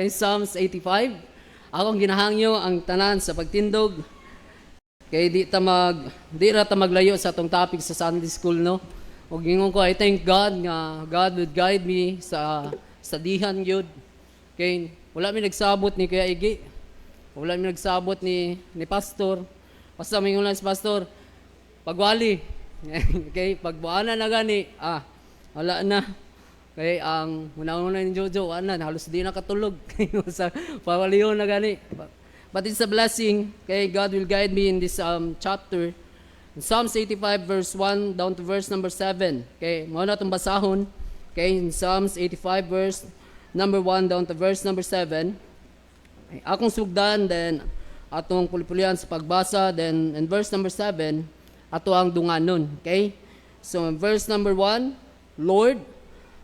Psalms 85. Akong ginahangyo ang tanan sa pagtindog. Kay di ra ta maglayo sa atong topic sa Sunday school, no. Ug gingon ko, I thank God nga God would guide me sa dihan gyud. Kay wala mi nagsabot ni Kuya Igi. Wala mi nagsabot ni pastor. Basta mingon si pastor, pagwali. Okay, pagbuana na gani, wala na. Kaya ang una-una ni Jojo, halos di nakatulog. Sa pawaliyon na gani. But it's a blessing. Kaya God will guide me in this chapter. In Psalms 85 verse 1 down to verse number 7. Okay, muna itong basahon. Okay, in Psalms 85 verse number 1 down to verse number 7. Okay, akong sugdan, then atong pulipulian sa pagbasa. Then in verse number 7, ato ang dunganon. Okay, so in verse number 1, Lord,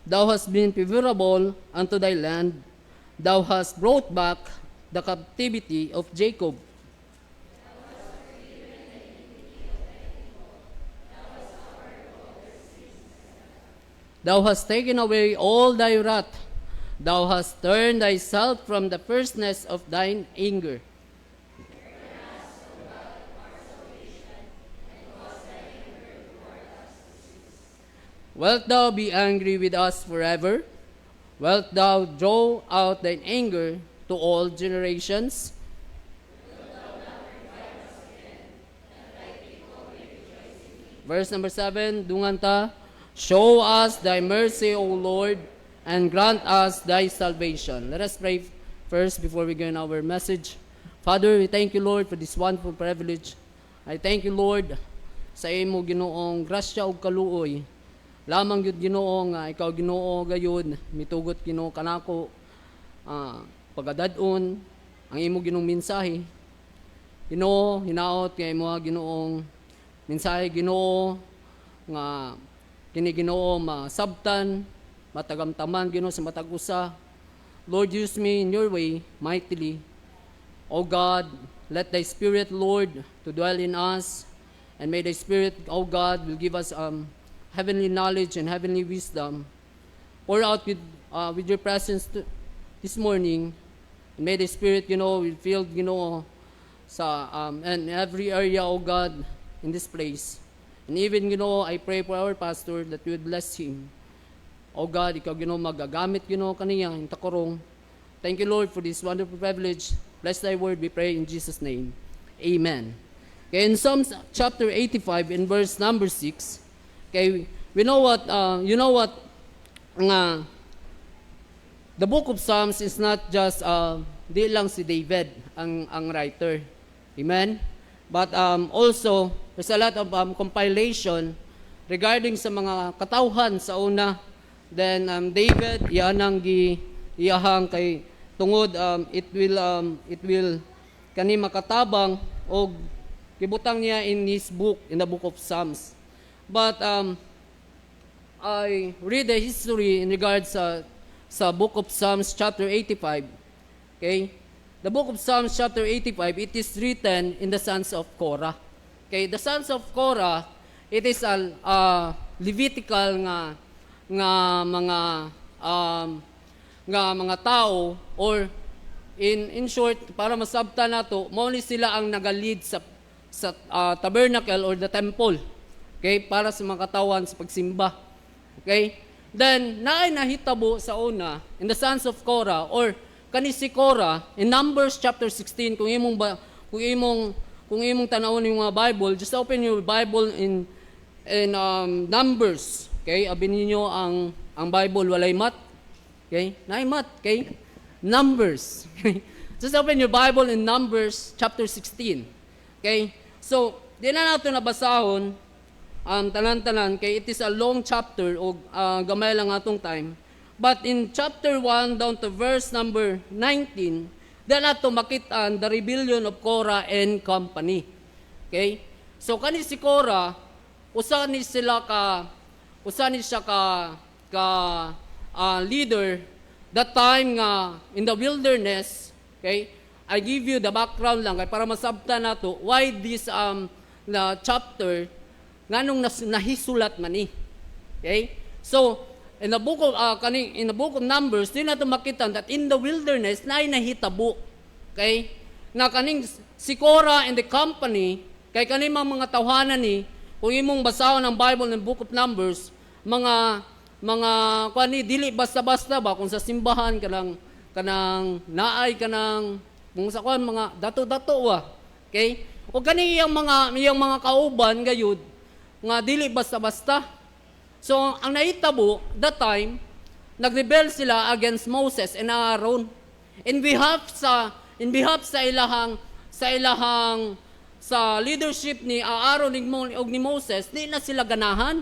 Thou hast been favorable unto thy land. Thou hast brought back the captivity of Jacob. Thou hast taken away all thy wrath. Thou hast turned thyself from the fierceness of thine anger. Wilt thou be angry with us forever? Wilt thou draw out thine anger to all generations? Verse number 7, dungan ta, show us thy mercy, O Lord, and grant us thy salvation. Let us pray first before we go in our message. Father, we thank you, Lord, for this wonderful privilege. I thank you, Lord, sa imo Ginoong grasya ug kaluoy. Lamang yun Ginoo nga ikaw Ginoo gayon mitugot Ginoo kanako pagadadon ang imo Ginoong mensahe. Ginoo hinaot kay imo Ginoong mensahe Ginoo nga kini Ginoo masabtan matagamtaman Ginoo sa matag usa. Lord, use me in your way mightily. O God, let thy spirit, Lord, to dwell in us, and may thy spirit, O God, will give us heavenly knowledge and heavenly wisdom. Pour out with your presence this morning. And may the Spirit, will fill, sa and every area, O God, in this place. And even, I pray for our pastor that you would bless him. O God, ikaw, magagamit, kaniya, yung takorong. Thank you, Lord, for this wonderful privilege. Bless thy word, we pray in Jesus' name. Amen. Okay, in Psalms chapter 85, in verse number 6, okay, we know what, the book of Psalms is not just, di lang si David ang writer. Amen? But also, there's a lot of compilation regarding sa mga katawhan sa una. Then, David, iyahang kay tungod, it will kani makatabang o kibutang niya in his book, in the book of Psalms. But I read the history in regards sa book of Psalms chapter 85. Okay? The book of Psalms chapter 85, it is written in the sons of Korah. Okay, the sons of Korah, it is a Levitical nga mga tao, or in short, para masabta nato, mao ni sila ang nagalid sa tabernacle or the temple. Okay, para sa mga katawan sa pagsimba. Okay? Then, naay nahitabo sa una, in the sons of Korah, or kani si Korah, in Numbers chapter 16, kung imong tanawon yung mga Bible, just open your Bible in Numbers. Okay? Abin niyo ang Bible, walay mat. Okay? Naay mat. Okay? Numbers. Okay? Just open your Bible in Numbers chapter 16. Okay? So, di na nato nabasahon tanan-tanan kay it is a long chapter o gamay lang atong time. But in chapter 1 down to verse number 19, then ato makitaan the rebellion of Korah and company. Okay? So kani si Korah, usa ni siya ka leader that time nga in the wilderness. Okay? I give you the background lang kay para masabtan nato why this na chapter nganong nahisulat man ni. Okay? So, in the book of Numbers, di na ito makita that in the wilderness na nahitabo. Okay? Na kaning si Korah and the company, kay kaning mga tawhanan ni, kung imong basahon ang Bible ng book of Numbers, mga kuani dili basta-basta ba kung sa simbahan kanang naay kanang kung sa kuan mga dato-dato wa. Okay? O kani iyang mga kauban gayud nga dili basta-basta. So ang nahitabo that time nagrebel sila against Moses and Aaron. In behalf sa ilahang sa leadership ni Aaron ug ni Moses, di na sila ganahan.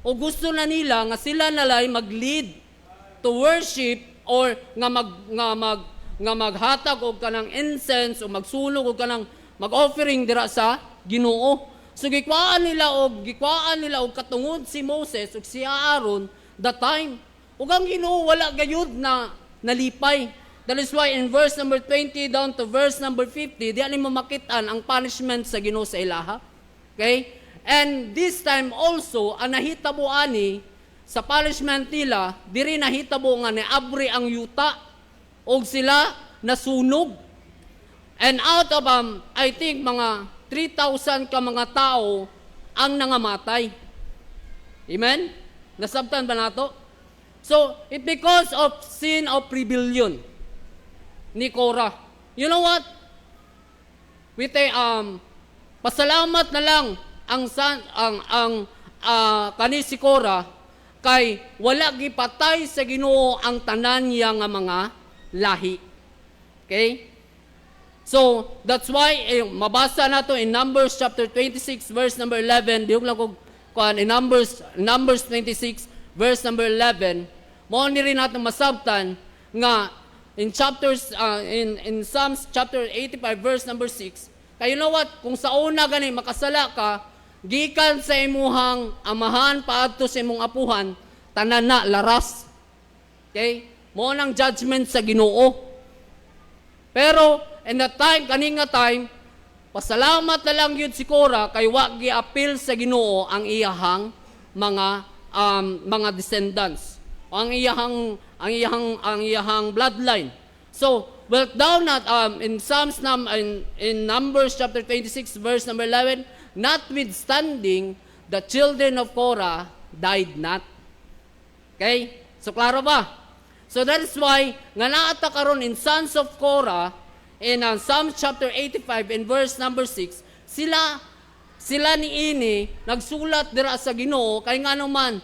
O gusto na nila nga sila nalay mag-lead to worship or nga maghatag og kanang incense o magsulog og kanang mag-offering dira sa Ginoo. So gikwaan nila og katungod si Moses ug si Aaron that time. Ug ang Ginoo wala gayud na nalipay. That is why in verse number 20 down to verse number 50, di ani mo makitaan ang punishment sa Ginoo sa ilaha. Okay? And this time also, ang nahitabo ani sa punishment nila, diri nahitabo nga niabri ang yuta o sila nasunog. And out of I think mga 3,000 ka mga tao ang nangamatay. Amen? Nasabtan ba nato? So, it because of sin of rebellion ni Korah. You know what? We take, pasalamat na lang kani si Korah kay wala gipatay sa Ginoo ang tanan niya nga mga lahi. Okay? So, that's why mabasa nato in Numbers chapter 26 verse number 11, diog lang ko kuan in Numbers 26 verse number 11, mo ni rin natin masabtan nga in Psalms chapter 85 verse number 6, kay you know what, kung sa una gani makasala ka, gikan sa imuhang amahan paadto sa imong apuhan, tanan na laras. Okay? Mo nang judgment sa Ginoo. Pero in that time, kaninga time, pasalamat na lang yun si Korah kay wa gi-appeal sa Ginoo ang iyahang mga descendants. Ang iyahang bloodline. So, well down at in Numbers chapter 26 verse number 11, notwithstanding, the children of Korah died not. Okay? So, klaro ba? So, that is why, nga naata karon in Sons of Korah, in Psalm chapter 85, in verse number 6, sila ni ini, nagsulat dira sa Ginoo, kay nga naman,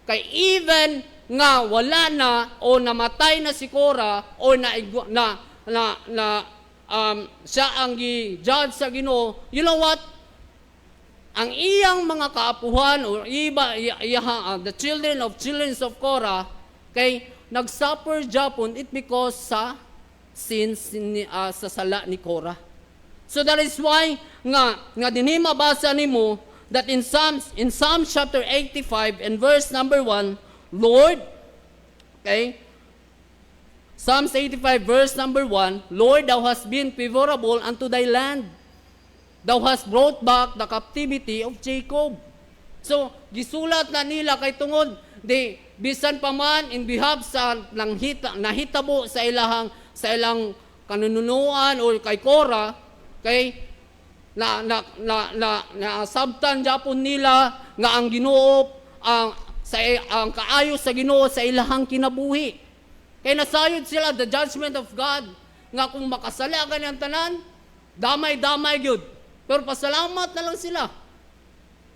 kay even nga wala na, o namatay na si Korah, o siya ang judge sa Ginoo, you know what? Ang iyang mga kaapuhan o the children of Korah kay nagsuffer Japon it because sa sins sa sala ni Korah. So that is why nga dinhi mabasa nimo that in Psalms chapter 85 and verse number 1, Lord, okay, Psalms 85 verse number 1, Lord, thou hast been favorable unto thy land. Thou hast brought back the captivity of Jacob. So, gisulat na nila kay tungod, bisan pa man in behalf sa nahitabo sa ilang kanunuan o kay Korah, kay sabtan Japon nila nga ang Ginoo ang kaayo sa Ginoo sa ilahang kinabuhi. Kay nasayod sila the judgment of God nga kung makasala ganyan tanan, damay-damay gyud. Pero pasalamat na lang sila.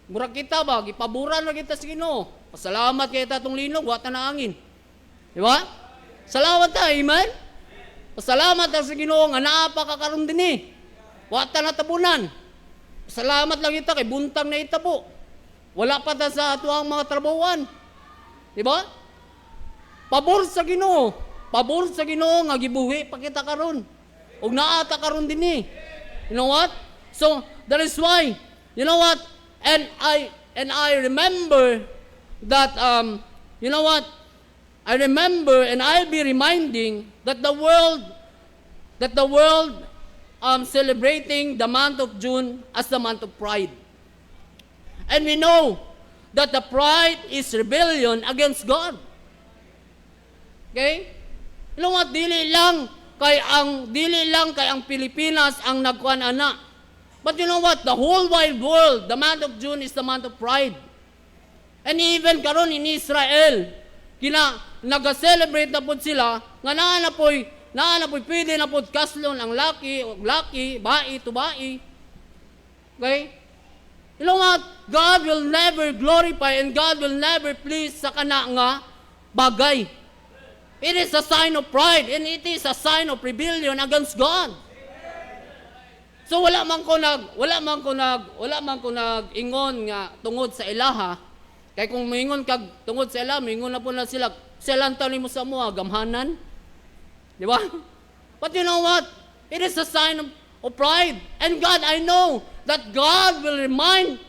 Murag kita ba, gipaburan na kita sa Ginoo. Pasalamat kay tatong linog, wata na angin. Di ba? Salamat ta, amen? Pasalamat na sa Ginoo nga naapa ka karon dinhi. Wata na tabunan. Pasalamat lang kita kay buntang na itabo. Wala pa ta sa atuang mga trabawan. Di ba? Pabor sa Ginoo. Pabor sa Ginoo nga gibuhi pa kita karon. Ug naata karon dinhi. You know what? So, that is why, you know what? And I remember that, you know what? I remember and I'll be reminding that the world celebrating the month of June as the month of pride. And we know that the pride is rebellion against God. Okay? You know what? Dili lang kay ang Pilipinas ang nagkuan ana. But you know what? The whole wide world, the month of June is the month of pride. And even karon in Israel, naga-celebrate na pud sila nga naa na po'y pwede na pud kaslon ang laki, bai to bai. Okay? You know what? God will never glorify and God will never please sa kana nga bagay. It is a sign of pride and it is a sign of rebellion against God. So wala man ko nag-ingon nga tungod sa ilaha. Kay kung moingon kag tungod sa ilaha, moingon na po na sila lantaw nimo sa moa gamhanan. Di ba? But you know what? It is a sign of pride. And God, I know that God will remind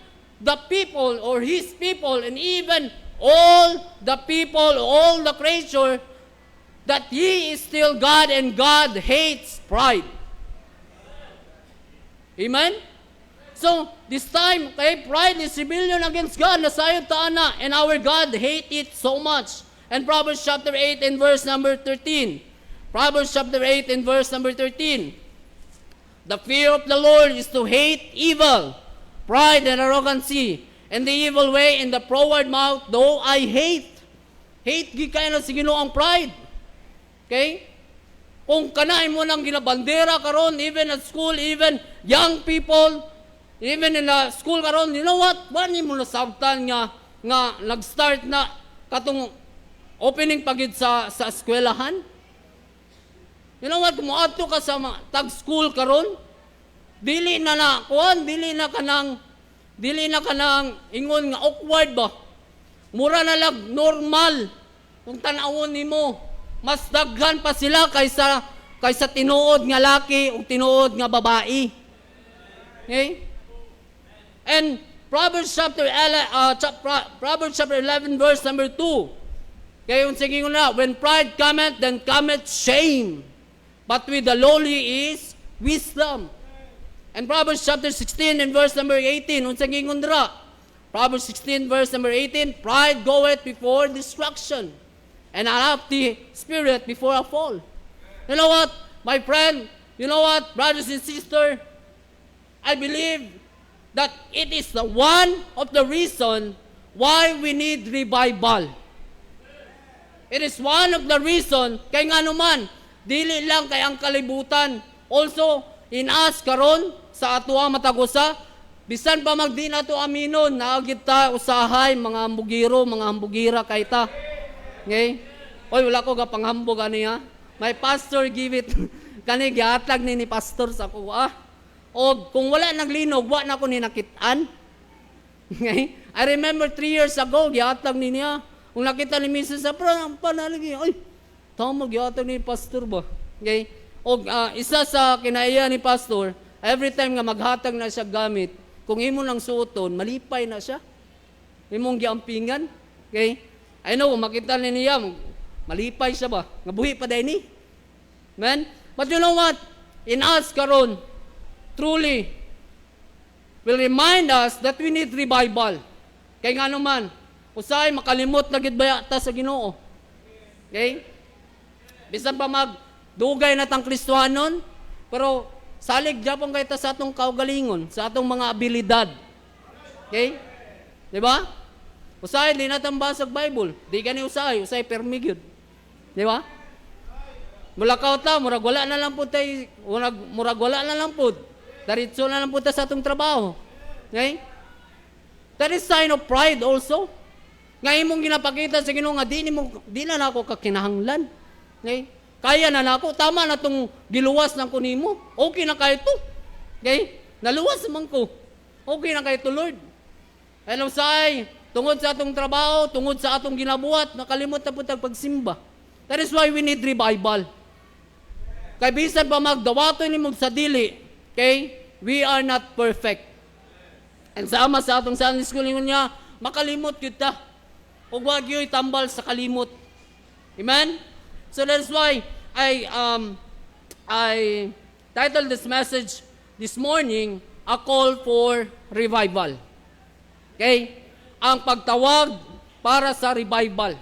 the people or His people and even all the people, all the creature, that He is still God and God hates pride. Amen? So, this time, pride is rebellion against God. Nasayod taana, and our God hate it so much. And Proverbs chapter 8 and verse number 13. Proverbs chapter 8 and verse number 13. The fear of the Lord is to hate evil, pride and arrogancy, and the evil way in the froward mouth, though I hate. Hate gikay na si Ginoo ang pride. Okay? Kung kanain mo nang ginabandera karon, even at school, even young people, even in the school karon, you know what? Wani mo na sabtan nga nag-start na katong opening pagid sa eskwelahan. You know what? Muadto ka sa tag-school karon, dili na kanang ingon nga awkward ba? Mura na lang normal kung tan-awon nimo. Mas daghan pa sila kaysa tinuod nga laki o tinuod nga babae. Okay? And Proverbs chapter 11 verse number 2. Kaya yung sige na, when pride cometh, then cometh shame. But with the lowly is wisdom. And Proverbs chapter 16 and verse number 18. Yung sige dra. Proverbs 16 verse number 18. Pride goeth before destruction, and a lofty spirit before a fall. You know what, my friend? You know what, brothers and sisters? I believe that it is the one of the reason why we need revival. It is one of the reason kay nga naman, dili lang kay ang kalibutan. Also, in us karon sa atuwa matagusa, bisan pa magdi na to aminon, naagit ta usahay, mga hambugira kay ta. Okay? Oy, wala ko ka panghambog aniya. My pastor give it. Kani gihatag ni pastor sa kuha. O kung wala naglinog, wa na ko ni nakitaan. Okay? I remember 3 years ago, gihatag ni niya. Kung nakita ni Mrs. sa panalagi, ay, tama gihatag ni pastor ba? Okay? O isa sa kinaiya ni pastor, every time nga maghatag na siya gamit, kung imo nang suoton, malipay na siya. Imong giampingan. Okay? I know, makita ni niya, malipay siya ba? Ngabuhi pa dahil ni. Man? But you know what? In us karon, truly, will remind us that we need revival. Kaya nga naman, usay makalimot na gid baya ta sa Ginoo. Okay? Bisan pa magdugay na tang Kristohanon, pero salig gyapon kay ta sa atong kaugalingon, sa atong mga abilidad. Okay? Di ba? Usay di na tambasag Bible. Di gani usay permigyud. Di ba? Mulakaw ta, murag wala na lang pud tay, murag wala na lang pud. Diretso na lang pud ta sa atong trabaho. Okay? That is sign of pride also. Nga imong ginapakita sa Ginoo nga di na nako kakinahanglan. Okay? Kaya na nako, tama na tong giluwas ng kunimo. Okay na kay to. Okay? Naluwas man ko. Okay na kay to, Lord. Ano say, tungod sa atong trabaho, tungod sa atong ginabuhat, nakalimot na pud tag pagsimba. That is why we need revival. Kay bisan pa magdawaton nimo sa dili, okay? We are not perfect. And sama sa atong Sunday school niya, makalimot gyud ta. Ug wag yoy tambal sa kalimot. Amen? So that's why I titled this message this morning, A Call for Revival. Okay? Ang pagtawag para sa revival.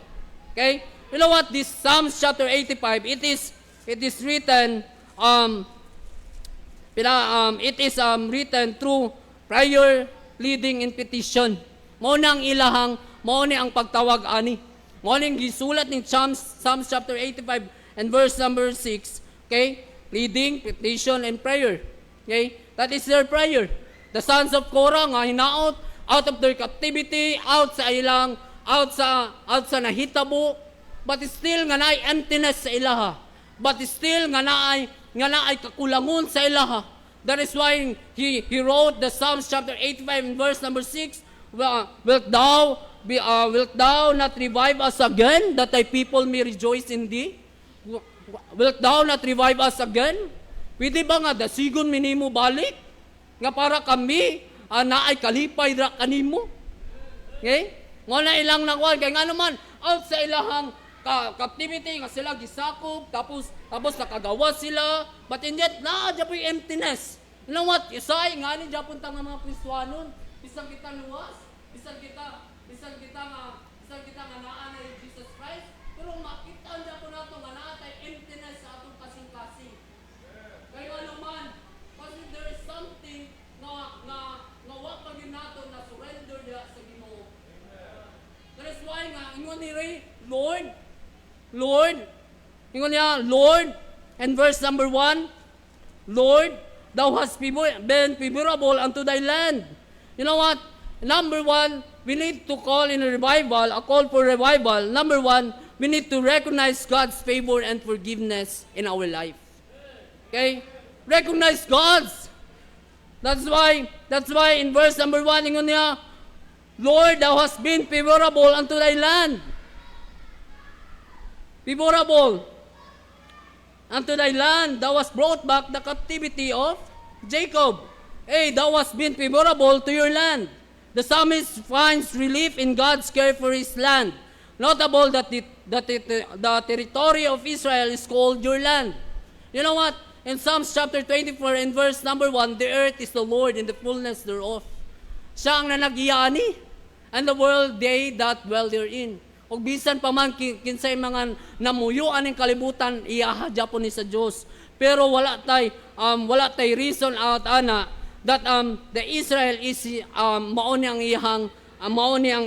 Okay? You know what? This Psalms chapter 85, it is written written through prayer leading in petition. Mao nang ilahang, mao ni ang pagtawag ani. Mao ning gisulat ning Psalms chapter 85 and verse number 6. Okay? Leading, petition, and prayer. Okay? That is their prayer. The sons of Korah nga hinaot out of their captivity, out sa nahitabo, but still nga naay emptiness sa ilaha. But still nga naay kakulangon sa ilaha. That is why he wrote the Psalms chapter 85 and verse number 6. Wilt thou not revive us again, that thy people may rejoice in thee? Wilt thou not revive us again? Pwede ba nga dasigon minimo balik? Nga para kami naay kalipay ra kanimo? Okay? Wala ilang nakuha. Kaya nga naman, out sa ilahang captivity, nga sila gisakop, tapos nakagawa sila, but in yet, dyan po yung emptiness. You know what? Isay, nga ni dyan punta nga mga Kristuanon, isang kita luwas, isang kita nga naan na Jesus Christ, pero makita dyan po nato nga naatay emptiness sa atong kasing-kasing. Kaya nga naman, kasi there is something na wag pagin nato na surrender diya sa Ginoo. That is why nga, ingon ni Ray, Lord, ingon niya, Lord, and verse number 1, Lord, thou hast been favorable unto thy land. You know what? Number 1, we need to call in a revival, a call for revival. Number 1, we need to recognize God's favor and forgiveness in our life. Okay? Recognize God's. That's why in verse number 1, ingon niya, Lord, thou hast been favorable unto thy land. Favorable unto thy land, thou hast brought back the captivity of Jacob. Hey, thou hast been favorable to your land. The psalmist finds relief in God's care for his land. Notable that the territory of Israel is called your land. You know what? In Psalms chapter 24 and verse number 1, the earth is the Lord and the fullness thereof. Siya ang nanagiyani, and the world they that dwell therein. O bisan pa man kinsay mga namuyuan ng kalibutan, iyahadya po ni sa Diyos. Pero wala tay reason out ana that the Israel is mao ni ang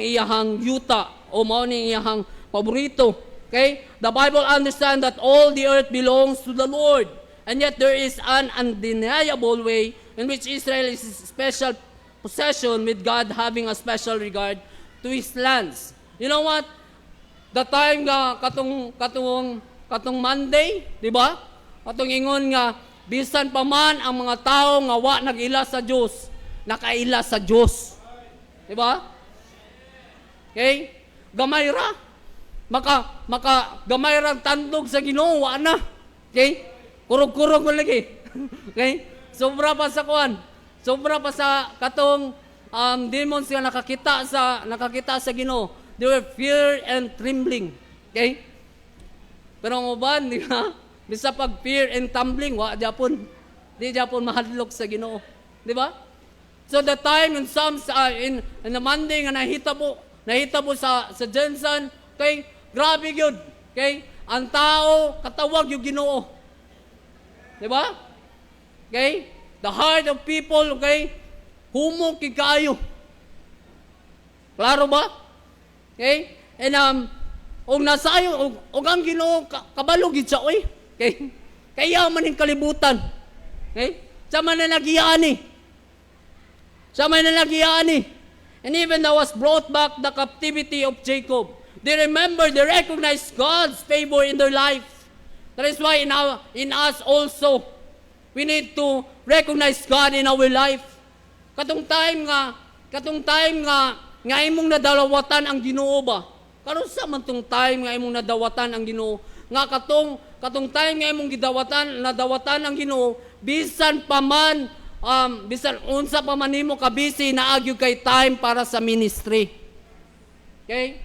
iyahang yuta o mao ni ang iyahang paborito. Okay? The Bible understand that all the earth belongs to the Lord. And yet there is an undeniable way in which Israel is a special possession with God having a special regard to His lands. You know what? The time nga katong Monday, di ba? Katong ingon nga bisan pa man ang mga tao nga wa nag-ila sa Dios, nakaila sa Dios. Di ba? Okay? Gamay ra. Maka gamay ra tandog sa Ginoo wa na. Okay? Kurog-kurog mo lagi. Okay? Sobra pa sa kuan. Sobra pa sa katong demons nga nakakita sa Ginoo. They were fear and trembling. Okay? Pero ang uban, di ba? Bisa pag fear and tumbling, di Japon mahadlok sa Ginoo. Di ba? So the time in Psalms, in the Monday nga nahitabo sa Jensen, okay? Grabe yun. Okay? Ang tao, katawag yung Ginoo. Di ba? Okay? The heart of people, okay? Humok kikayo. Klaro ba? Okay? And og nasayo og ang Ginoo kabalo gid siya oy. Okay? Kaya man ning kalibutan. Okay? Sa man na nagiani. And even thou was brought back the captivity of Jacob. They recognize God's favor in their life. That is why in us also, we need to recognize God in our life. Katong time nga imong nadalawatan ang Ginoo ba? Karon sa man tong time nga imong nadawatan ang Ginoo, nga katong time nga imong nadawatan ang Ginoo, bisan unsa pa man nimo ka busy naagyo kay time para sa ministry. Okay?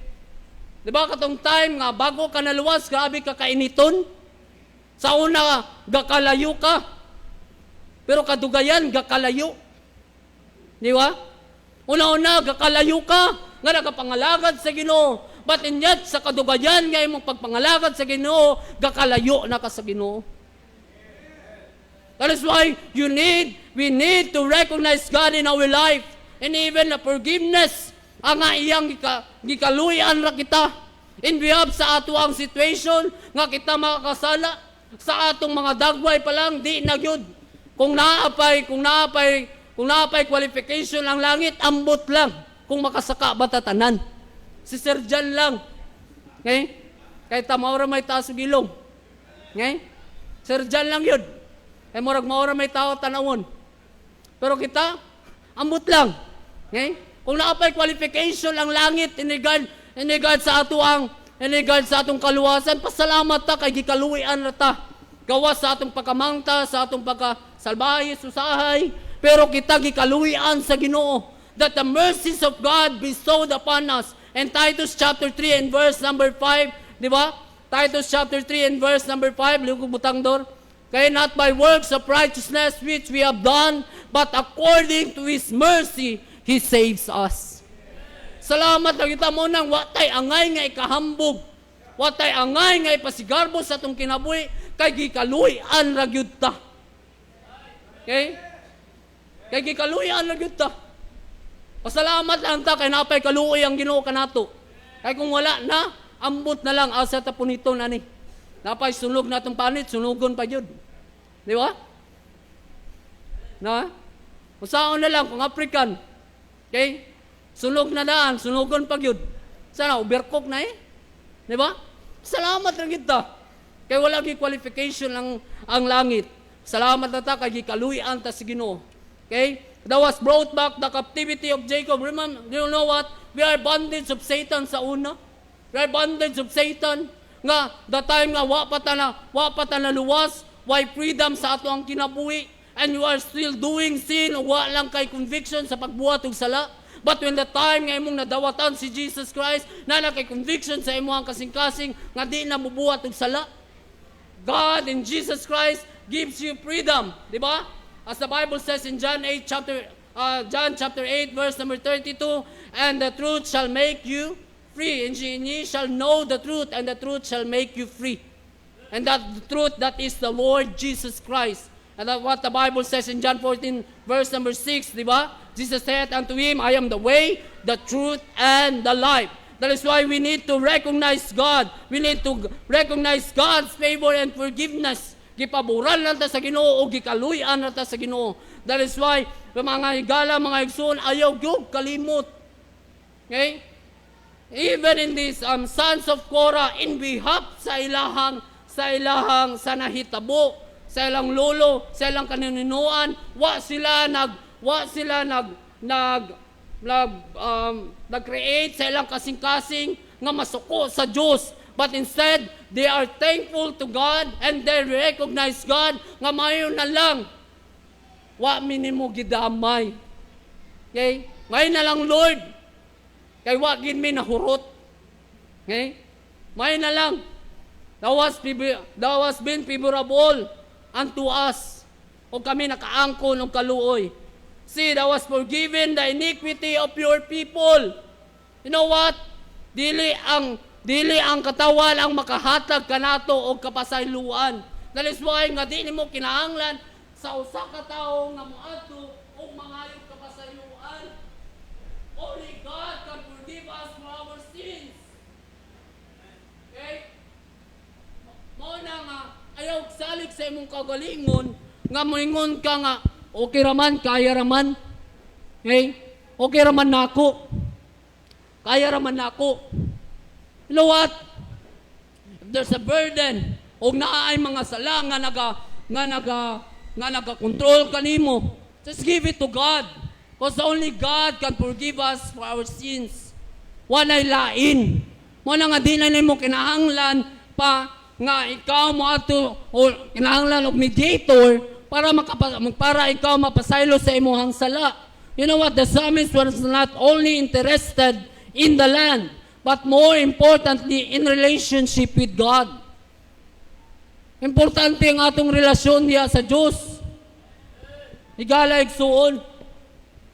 Di ba katong time nga bago ka naluwas, grabe ka kainiton? Sa una, gakalayo ka. Pero kadugayan, gakalayo. Di ba? Una-una, gakalayo ka. Nga nakapangalagad sa Ginoo. But in yet, sa kadugayan nga imong pagpangalagad sa Ginoo, gakalayo na ka sa Ginoo. That is why we need to recognize God in our life. And even the forgiveness, ang iyang gikaluyan ra kita. In behalf sa ato ang situation, nga kita makakasala, sa atong mga dagway pa lang, di na gyud. Kung naapay qualification ang langit, ambot lang. Kung makasaka ba tatanan. Si Sir John lang. Okay? Kahit maura may taas gilong. Okay? Sir John lang yun. Kaya maura may tao tanawon. Pero kita, ambot lang. Okay? Kung naapay qualification ang langit, inigard sa atong kaluwasan, pasalamat ta, kay gikaluwian na ta. Gawa sa atong pagkamangta, sa atong pagkasalbahay, susahay, pero kita gikaluwian sa Ginoo, that the mercies of God bestowed upon us. And Titus chapter 3 and verse number 5, di ba? Titus chapter 3 and verse number 5, lingkod butang dor. Kaya not by works of righteousness which we have done, but according to His mercy, He saves us. Salamat na kita mo nang watay angay nga ikahambog. Watay angay nga ipasigarbo sa atong kinabuhi, kay gikaluyan ra gyud ta. Okay? Kay gikaluyan ra gyud ta. Pasalamat lang ta kay napay kaluoy ang Ginoo kanato. Kay kung wala na, ambot na lang asa ta punito na ni. Napay sunog natong panit, sunugon pa gyud. Di ba? Na? Usaon na lang kung African. Okay? Sunog na daan, sunugon pa gyud. Sana overcook na eh. Di ba? Salamat lang kita. Kay wala gi qualification ang langit. Salamat na ta kay gikaluyan ta sa Ginoo. Okay? That was brought back the captivity of Jacob. Remember, you know what? We are bondage of Satan sa una. We are bondage of Satan. Nga, the time nga, wa pa ta na luwas, why freedom sa ato ang kinabuhi, and you are still doing sin, wa lang kay conviction sa pagbuhat og sala. But when the time nga imong nadawatan si Jesus Christ, na kay conviction sa imong kasing-kasing, nga di na mubuhat og sala. God in Jesus Christ gives you freedom. Di ba? As the Bible says in John chapter 8, verse number 32, and the truth shall make you free, and ye shall know the truth, and the truth shall make you free. And that the truth, that is the Lord Jesus Christ. And that what the Bible says in John 14, verse number 6, di ba? Jesus said unto him, I am the way, the truth, and the life. That is why we need to recognize God. We need to recognize God's favor and forgiveness. Gipaburan lang ta sa Ginoo o gikaluyan lang ta sa Ginoo. That is why mga higala, mga igsoon, ayaw gyud kalimot. Okay? Even in these sons of Korah, in behalf sa ilahang sa nahitabo, sa ilang lolo, sa ilang kanininuan, nag-create sa ilang kasing-kasing nga masuko sa Diyos. But instead, they are thankful to God and they recognize God nga mayon na lang. Wa minimo gidamay. Okay? Ngayon na lang, Lord. Kay wa gid mi nahurot. Okay? Mayon na lang. Thou hast been favorable unto us. O kami nakaangkon og kaluoy. See, thou hast forgiven the iniquity of your people. You know what? Dili ang katawan ang makahatag kanato og kapasayloan. That is why nga di nimo kinahanglan sa usa ka tawo nga moadto og mangayog kapasayloan. Only God can forgive us for our sins. Okay? Mo na nga ayaw salig sa imong kagalingon nga moingon ka nga okay raman, kaya raman. Okay? Okay raman nako. Kaya raman nako. You know what? If there's a burden o naay mga sala nga nagakontrol kanimo, just give it to God. Because only God can forgive us for our sins. Walay lain. Mo na nga di na nimo kinahanglan pa nga ikaw mo ato o kinahanglan og mediator para ikaw mapasaylo sa imong sala. You know what? The psalmist was not only interested in the land, but more importantly, in relationship with God. Importante ang atong relasyon niya sa Diyos. Higala igsuon.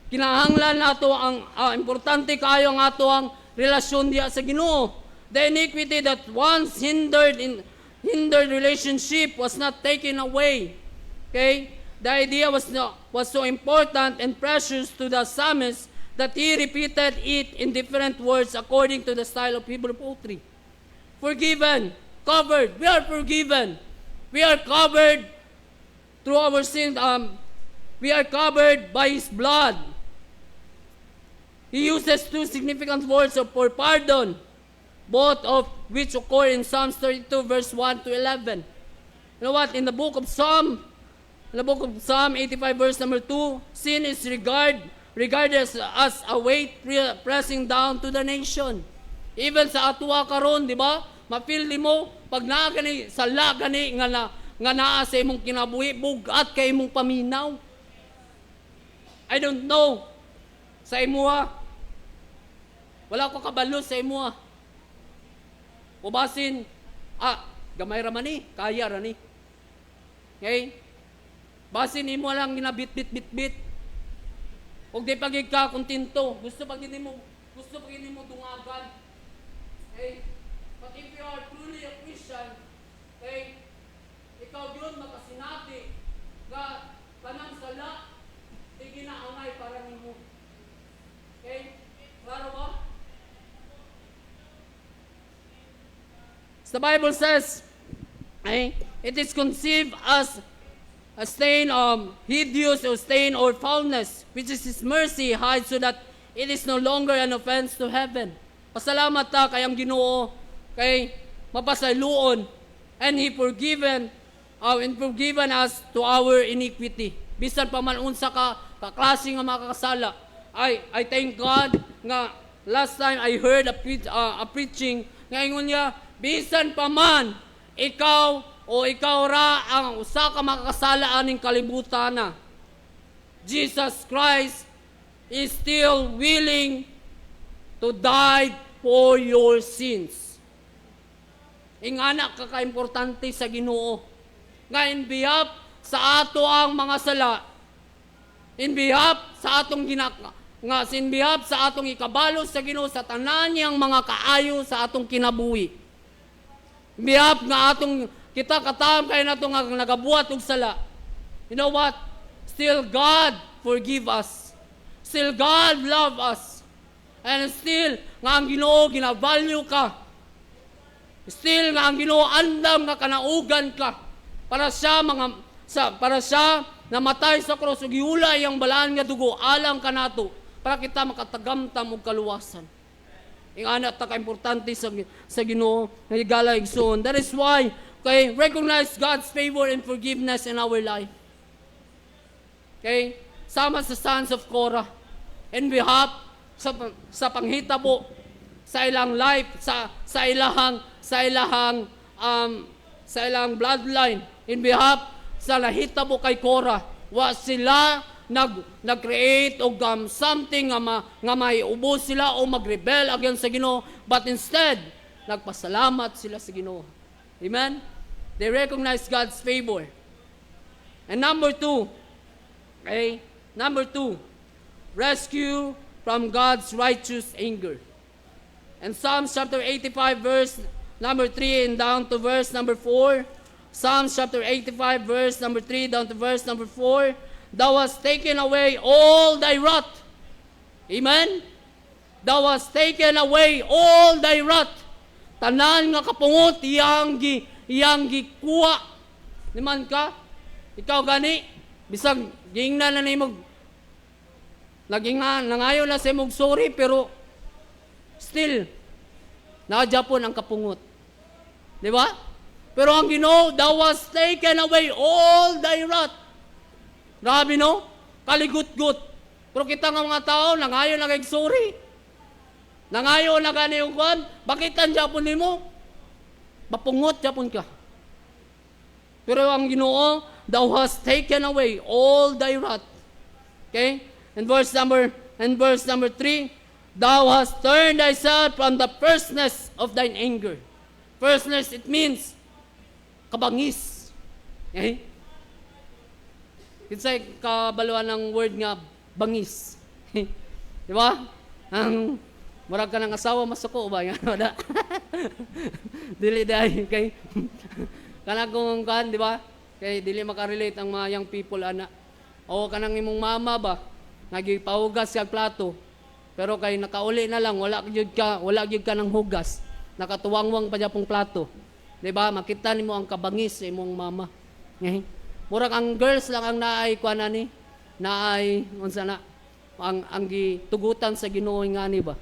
Kinahanglan nato ang importante kayo ang ato ang relasyon niya sa Ginoo. the iniquity that once hindered relationship was not taken away. Okay? The idea was so important and precious to the psalmist that he repeated it in different words according to the style of Hebrew poetry. Forgiven, covered. We are forgiven. We are covered through our sin. We are covered by His blood. He uses two significant words for pardon, both of which occur in Psalms 32, verse 1 to 11. You know what? In the book of Psalm 85, verse number 2, sin is regarded as a weight pressing down to the nation. Even sa atwa karon, di ba? Mapil mo pag naa gani sala gani nga naa sa imong kinabuhi, bugat kay imong paminaw. I don't know sa imuha. Wala ko kabalo sa imuha. Ubasin, gamay ra man ni, kaya ra ni. Okay? Basin imo lang ginabit-bit-bit-bit. Og di pagig ka kontento, gusto pagid mo dungagan. Okay? But if you are truly a Christian, okay, ikaw yun makasinati nga kanang sala di ginaangay para nimo. Okay? Klaro ba? The Bible says, it is conceived as a stain of hideous or stain or foulness, which is His mercy hides so that it is no longer an offense to heaven. Pasalamat ta kay ang Ginoo kay mapasayloon and He forgiven us to our iniquity. Bisan pa man unsa ka klase nga makakasala. I thank God nga last time I heard a preaching nga ingon niya, bisan pa man ikaw ra ang usa ka makakasala aning kalibutan na, Jesus Christ is still willing to die for your sins. Ingana kaka-importante sa Ginoo nga in behalf sa ato ang mga sala, in behalf sa atong in behalf sa atong ikabalo sa Ginoo sa tanan niyang mga kaayo sa atong kinabuhi. In behalf nga atong kita katam kay nato nga nagabuhat og sala. You know what? Still God forgive us. Still God love us. And still nga ang Ginoo gina-value ka. Still nga ang Ginoo andam nga kanaugan ka para siya namatay sa krus ug giulay ang balaan nga dugo alang kanato para kita makatagamtam og kaluwasan. Ingana ta ka importante sa Ginoo nga higala igsoon. That is why recognize God's favor and forgiveness in our life. Okay? Sama sa sons of Korah in behalf sa panghitabo sa ilang life, sa ilahang bloodline, in behalf sa nahitabo kay Korah, wa sila nag-create og something nga maiubos sila o mag-rebel against sa Ginoo, but instead nagpasalamat sila sa Ginoo. Amen? They recognize God's favor. And number two, rescue from God's righteous anger. And Psalms chapter 85, verse number 3 and down to verse number 4. Psalms chapter 85, verse number 3 down to verse number 4. Thou hast taken away all thy wrath. Amen? Thou hast taken away all thy wrath. Tanan nga kapungot, iyang gikuha. Niman ka, ikaw gani, bisag gingna na nimog, nangayo na sa imog sorry, pero still, nakajapon ang kapungot. Di ba? Pero ang Ginoo, thou hast taken away all thy wrath. Grabe no? Kaligut-gut. Pero kita nga mga tao, nangayo na kay sorry. Nangayo na gani yung kwan, bakit ang Japon nimo? Mapungot Japon ka. Pero ang Ginoo, thou hast taken away all thy wrath. Okay? And verse number 3, thou hast turned thyself from the fierceness of thine anger. Fierceness, it means kabangis. Okay? It's like kabaluan ng word nga bangis. Di ba? Murag ka ng asawa masuko ba yan? Wala. Dili dahil kay kanang kung kan, di ba? Kay dili makarelate ang mga young people ana. O kanang imong mama ba nagipahugas kag plato. Pero kay nakauli na lang wala gyud ka ng hugas. Nakatuwangwang pa pong plato. Di ba? Makita nimo ang kabangis sa imong mama. Murag ang girls lang ang naay kuan ani. Naay unsa na ang gitugutan sa Ginoo ngani ba?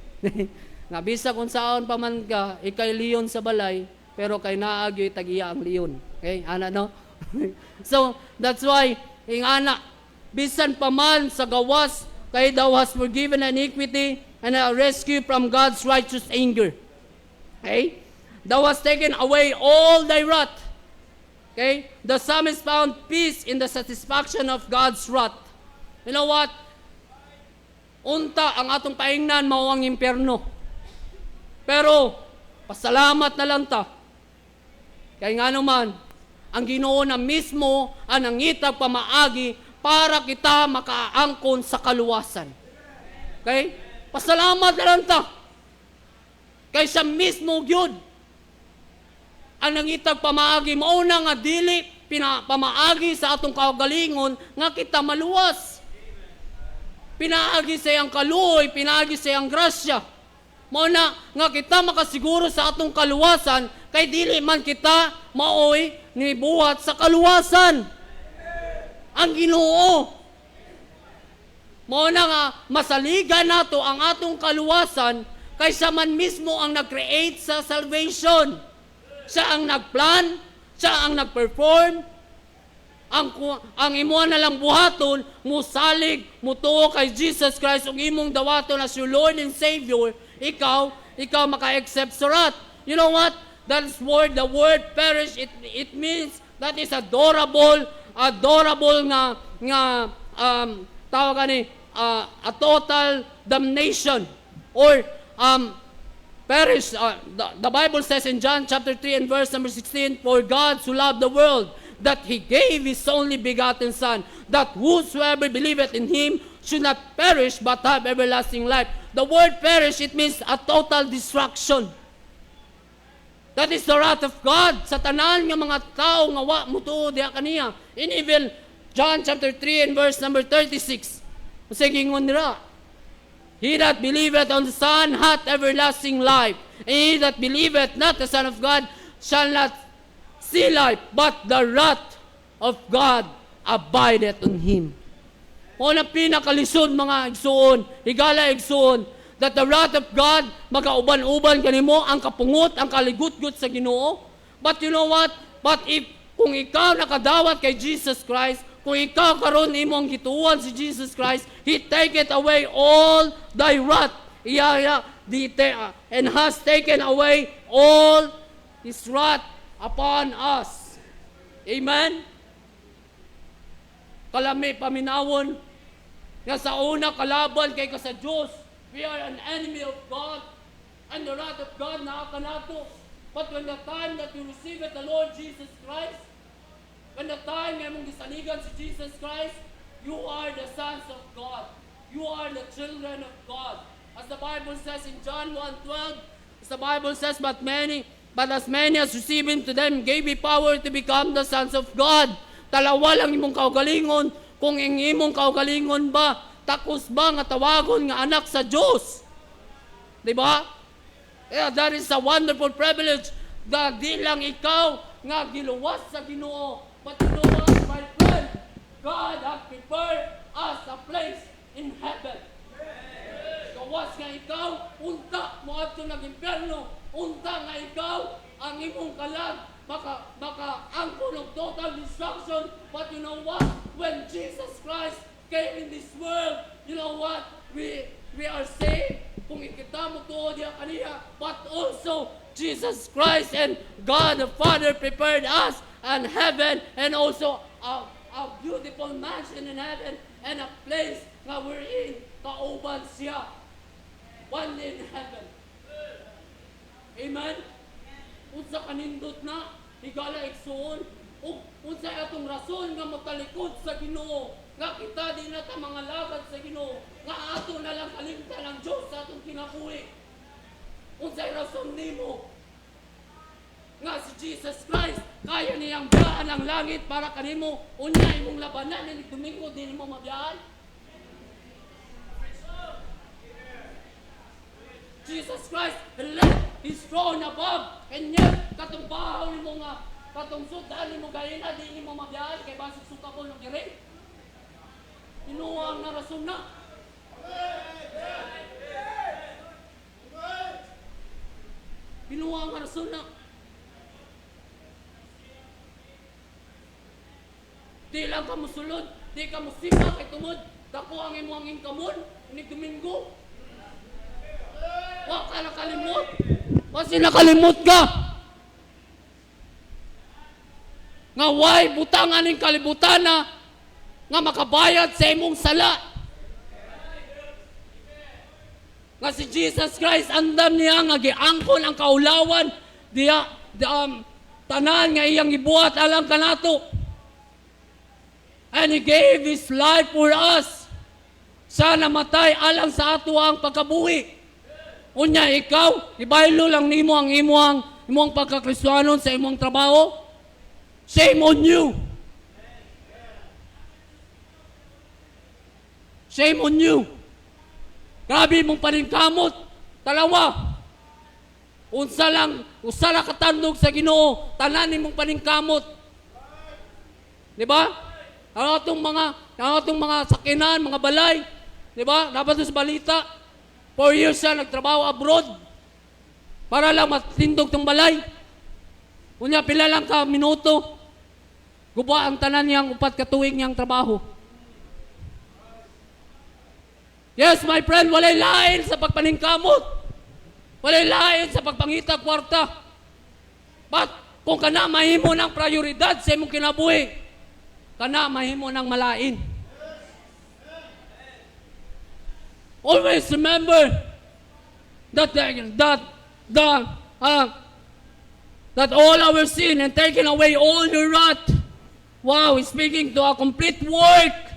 Nga bisa kung saon pa man ka, ikay leon sa balay, pero kay naagyo tagiya ang leon. Okay? Ana no? So, that's why, ingana, bisan pa man sa gawas, kay thou hast forgiven iniquity and rescue from God's righteous anger. Okay? Thou hast taken away all thy wrath. Okay? The psalmist found peace in the satisfaction of God's wrath. You know what? Unta ang atong paingnan mao ang impyerno. Pero pasalamat na lang ta. Kay nga naman ang Ginoo na mismo ang nangitag pamaagi para kita makaangkon sa kaluwasan. Okay? Pasalamat na lang ta. Kay siya mismo gyud ang nangitag pamaagi mao na nga dili pamaagi sa atong kaugalingon nga kita maluwas. Pinaagi sa iyang kaluoy, pinaagi sa iyang grasya. Mao na nga kita makasiguro sa atong kaluwasan, kay dili man kita maoy ni buhat sa kaluwasan. Ang Ginoo. Mao na nga masaligan nato ang atong kaluwasan, kay siya man mismo ang nag-create sa salvation. Siya ang nagplan, siya ang nag-perform. Ang imo na lang buhaton, musalig, mutuo kay Jesus Christ, ug imong dawaton as your Lord and Savior, ikaw maka-accept sa wrath. You know what? That's word, the word perish, it means that is adorable nga tawag ani a total damnation or perish. The Bible says in John chapter 3 and verse number 16, for God so loved the world that He gave His only begotten Son, that whosoever believeth in Him should not perish but have everlasting life. The word perish, it means a total destruction. That is the wrath of God sa tanan nga mga tao nga wa mutuo diha kaniya. In even John chapter 3 and verse number 36, sige ngon nira, he that believeth on the Son hath everlasting life, and he that believeth not the Son of God shall not see life, but the wrath of God abideth on him. O na pinakalisod mga igsuon, higala igsuon, that the wrath of God magauban-uban kanimo ang kapungot, ang kaligut-gut sa Ginoo. But you know what? But kung ikaw nakadawat kay Jesus Christ, kung ikaw karon imong gituon si Jesus Christ, He taketh away all thy wrath. And has taken away all His wrath upon us. Amen? Kalami paminawon nga sa una kalaban kay ka sa Diyos. We are an enemy of God, and the wrath of God naa kanato. But when the time that you receive it, the Lord Jesus Christ, when the time nga mong gisaligan si Jesus Christ, you are the sons of God. You are the children of God. As the Bible says in John 1:12, as the Bible says, but as many as receive Him, to them gave He power to become the sons of God. Talawa lang imong kaugalingon, kung imong kaugalingon ba, takos ba nga tawagon nga anak sa Diyos? Diba? Yeah, that is a wonderful privilege. Di lang ikaw nga giluwas sa Ginoo, but you know what, my friend? God has prepared us a place in heaven. Gawas nga ikaw, unta mo ato nag-impyerno, unta nga ikaw, ang imong kalag, maka-angkon of total destruction. But you know what? When Jesus Christ came in this world, you know what? We are saved. Kung ikita mo to diya kaniya, but also Jesus Christ and God the Father prepared us and heaven, and also a beautiful mansion in heaven, and a place nga we're in, kauban siya. One in heaven. Amen? Unsa kanindot na, higala igsuon, ug unsa atong rason nga matalikod sa Ginoo, nga kita di na ta mga lagad sa Ginoo, nga ato na lang kalimtan ang Diyos sa atong kinabuhi. Unsay rason nimo nga si Jesus Christ kaya niyang biyaan ang langit para kanimo, unya imong labanan ni Domingo din mo mabiyaan? Jesus Christ left His throne above, and yet katong bahaw nimo nga katong sudan nimo gayina di nimo mabiyaan kay basig suka ko ng diri. Inuwang na rason na. Binuwang na rason na. Di lang ka musulod, di ka musima kay tumod, dako ang imong ingkamon ni Domingo. Wa ka nakalimot. Kasi nakalimot ka. Nga way butangan ning kalibutan na nga makabayad sa imong sala. Nga si Jesus Christ andam niya nga giangkon ang kaulawan diya tanan nga iyang gibuhat alang kanato. And He gave His life for us. Siya namatay alang sa ato ang pagkabuhi. Unya ikaw, ibaylo lang nimo ang imong pagkakristiyanon sa imong trabaho. Shame on you. Shame on you. Grabe mong paningkamot. Dalawa. Usa lang katandog sa Ginoo, tanan nimong paningkamot. Di ba? Ang atong mga sakinan, mga balay, di ba? Dapat sa balita, 4 years siya nagtrabaho abroad para lang matindog tong balay. Unya, pila lang ka minuto, guba ang tanan niyang 4 ka tuig niyang trabaho. Yes, my friend, walay lain sa pagpaningkamot. Walay lain sa pagpangita kwarta. But kung kana mahimo ng prioridad sa imong kinabuhi, kana mahimo ng malain. Always remember that all our sin and taking away all your wrath. Wow, he's speaking to a complete work.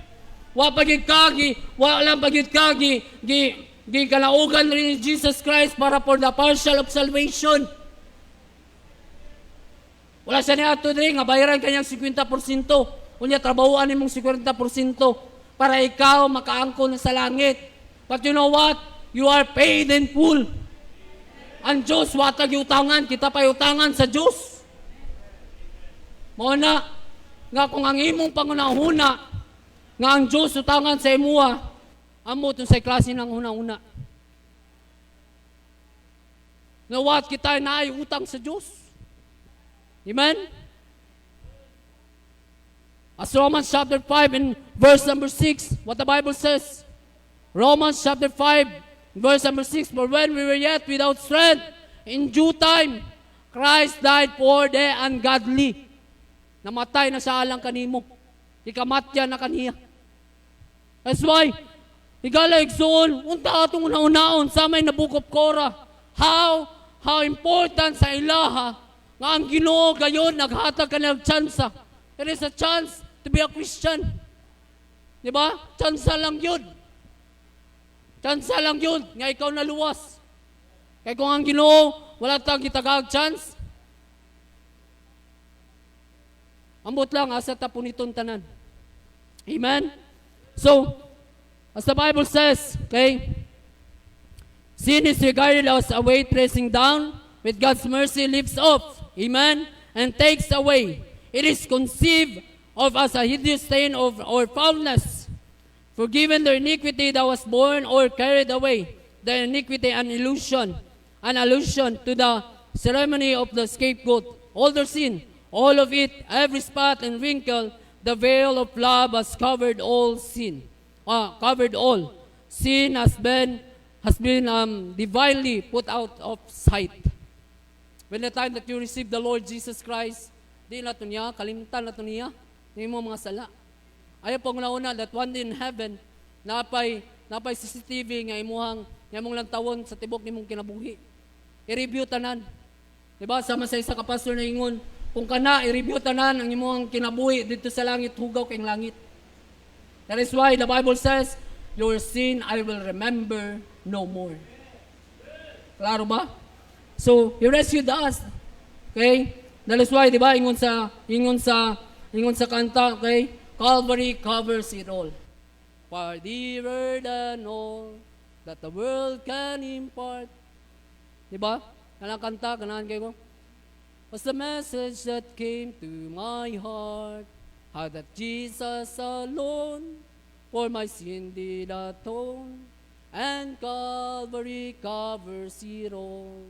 Wa pagid kagi, wa lang pagid kagi, gi kalaugan rin ni Jesus Christ para for the partial of salvation. Wala siya niya ato rin, nga bayaran kanyang 50%. Unya, trabahuan nimong 50% para ikaw makaangkon sa langit. But you know what? You are paid in full. Ang Diyos, watag utangan, kita pa utangan sa Diyos. Muna, nga kung ang imong pangunahuna, nga ang Diyos utangan sa imuha, amo itong sa klase ng una-una. Na what? Kita na ay utang sa Diyos. Amen? As Romans chapter 5 and verse number 6, what the Bible says. Romans chapter 5, verse number 6, for when we were yet without strength, in due time, Christ died for the ungodly. Namatay na siya alang kanimo. Ikamatya na kaniya. That's why, igala igsoon, unta atong una-unaon, sa may nabukop kora, how important sa ilaha, nga ang Ginoo gayon, naghatag ka ng tsansa. It is a chance to be a Christian. Di ba? Tsansa lang yun. Tsansa lang yun, nga ikaw naluwas. Kaya kung ang Ginoo, wala tang kitagag chance, ambot lang, asa tapon itong tanan. Amen? So, as the Bible says, okay, sin is regarded as a weight pressing down, with God's mercy lifts off. Amen? And takes away. It is conceived of as a hideous stain of or foulness. Forgiven the iniquity that was born or carried away. The iniquity an allusion to the ceremony of the scapegoat. All their sin, all of it, every spot and wrinkle, the veil of love has covered all sin. Covered all. Sin has been divinely put out of sight. When the time that you receive the Lord Jesus Christ, di na ito niya, kalimtan na ito niya, ng mga sala. Ayaw pong nauna that one day in heaven, napay CCTV nga imuhang lang tawon sa tibok ni mong kinabuhi. I-review tanan. Diba? Sama sa isa ka pastor na ingon, kung kana, i-review tanan ang imuhang kinabuhi dito sa langit, hugaw kayong langit. That is why the Bible says, your sin I will remember no more. Klaro ba? So, He rescued us. Okay? That is why, di ba, ingon sa kanta, okay? Calvary covers it all. Far deeper than all that the world can impart. Di ba? Kanang kanta, kanahan kayo ko. Was the message that came to my heart, how that Jesus alone for my sin did atone, and Calvary covers it all.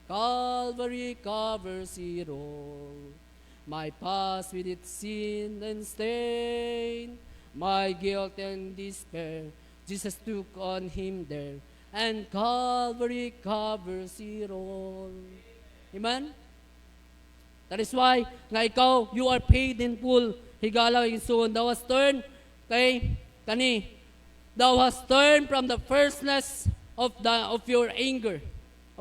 Calvary covers it all. My past with its sin and stain, my guilt and despair, Jesus took on Him there, and Calvary covers it all. Amen? That is why, nga ikaw, you are paid in full. Higala, Isuon, thou hast turned, thou hast turned from the firstness of your anger,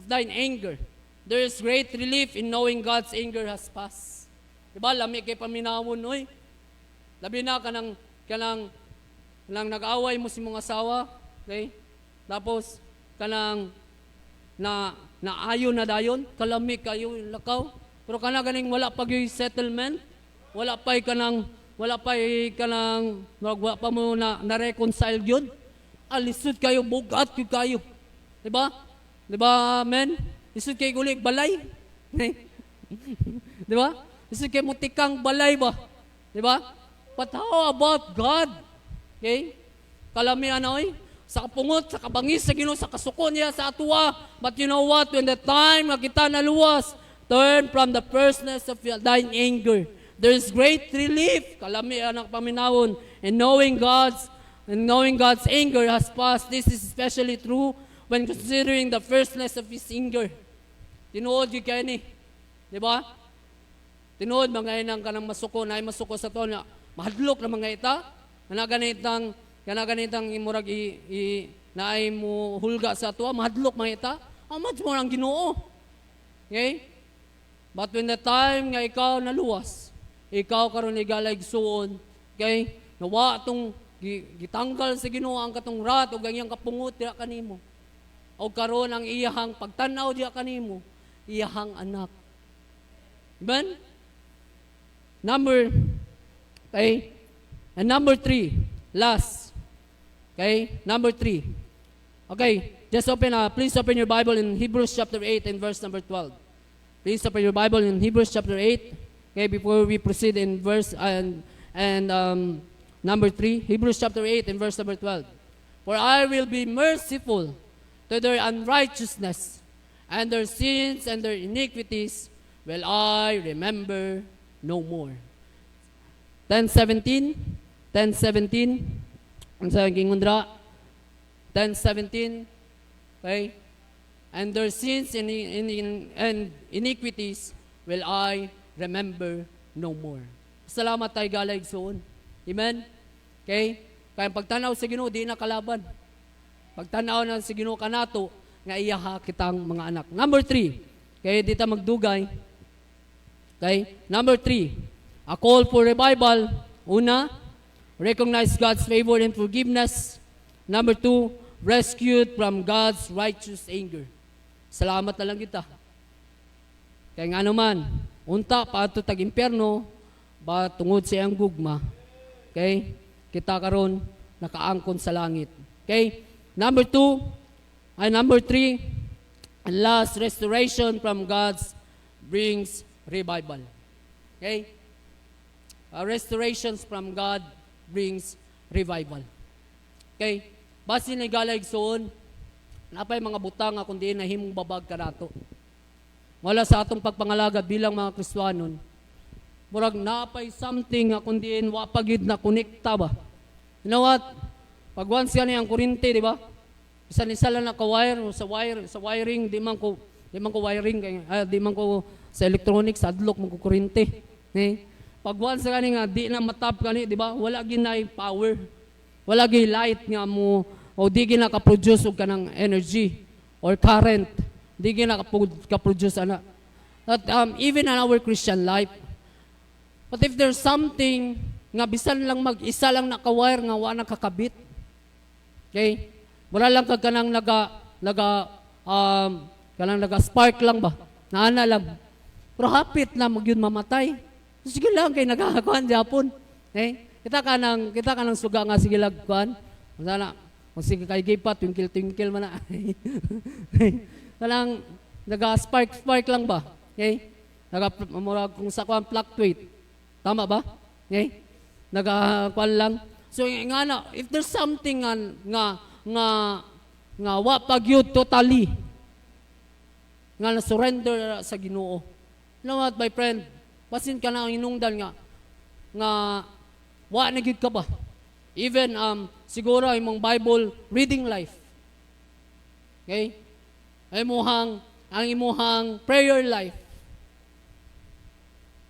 of thine anger. There is great relief in knowing God's anger has passed. Diba, lami kay paminawon, oy. Labi na kanang nag-away mo si mong asawa, okay? Tapos, naayo na dayon, kalami kayo, lakaw. Pero ganing wala pa yung settlement, wala pa mo na-reconcile yun. Alisod kayo, bugat kayo. Diba? Diba, amen? Lisod kayo gulik, balay. Diba? Lisod kayo mutikang balay ba? Diba? But how about God? Okay? Kalami sa kapungot, sa kabangis, sa Ginoo, sa kasuko niya, sa atuwa. But you know what? When the time na kita naluwas, turn from the firstness of thine anger. There is great relief, kalami anak paminawon, and knowing God's anger has passed. This is especially true when considering the firstness of His anger. Tinuod yung kaya ni, di ba? Tinuod mga inang kanang masuko, na ay masuko sa to na mahadlok na mga ita, na ganitang imurag na ay mo hulga sa tuwa, mahadlok mga ita, amad mo ang Ginoo. Okay? But when the time nga ikaw naluwas, ikaw karon igalay suon, okay? Nawa tong gitanggal sa Ginoo ang katong rat o ganyang kapungot diha kanimo. O karon ang iyahang pagtanaw diha kanimo, iyahang anak. Amen? Number 3, last. Okay? Number 3. Okay, please open your Bible in Hebrews chapter 8 and verse number 12. Please open your Bible in Hebrews chapter 8. Okay, before we proceed in verse number 3, Hebrews chapter 8 and verse number 12. For I will be merciful to their unrighteousness, and their sins and their iniquities will I remember no more. 10:17. Ang sa Gingundra. 10:17. Okay? And their sins and iniquities will I remember no more. Salamat tayo galag soon. Amen? Okay? Kaya pagtanaw sa Ginoo, di na kalaban. Pagtanaw na sa Ginoo kanato, nga iyaha kitang mga anak. Number 3. Okay, dito magdugay. Okay? Number 3. A call for revival. Una, recognize God's favor and forgiveness. Number 2, rescued from God's righteous anger. Salamat na lang kita. Kaya nga naman, unta paadto tag impyerno, ba tungod sa iyang gugma. Okay? Kita karon nakaangkon sa langit. Okay? Number 3, and last, restoration from God's brings revival. Okay? Restorations from God brings revival. Okay? Basi na galag soon, napay mga butang nga kundi nahimong babag kanato. Wala sa atong pagpangalagad bilang mga Kristiyanon, murag napay something nga kundi wapagid na konekta ba. You know what? Pag once yan ang kurente, di ba? Isa lang na ka-wire o sa wiring, di man ko wiring, di man ko sa electronics, adlock mo ko kurente. Pag once gani nga, di na matap gani, di ba? Wala ginay power. Wala ginay light nga mo, o di gina ka-produce og kanang energy or current. Di gina ka-produce ana. That even in our Christian life, but if there's something nga bisan lang mag-isa lang naka-wire nga wa nakakabit. Okay? Wala lang kag kanang Kanang nag-spark lang ba? Naana lang. Pero hapit na magyud mamatay. Sige lang kay nagakakuan Japon. Kita ka nang suga nga sige lagkuan. Sana sige kay gipa twinkle man na. Kanang nag-spark lang ba? Naga kung sa kuan fluctuate. Tama ba? Nagakuan lang. So nga na, if there's something nga wa pagyud totally nga na surrender sa Ginoo. You know what, my friend? Pasin ka na ang inungdan nga wa na gyud ka ba? Even siguro imong Bible reading life. Okay? Ang imuhang prayer life.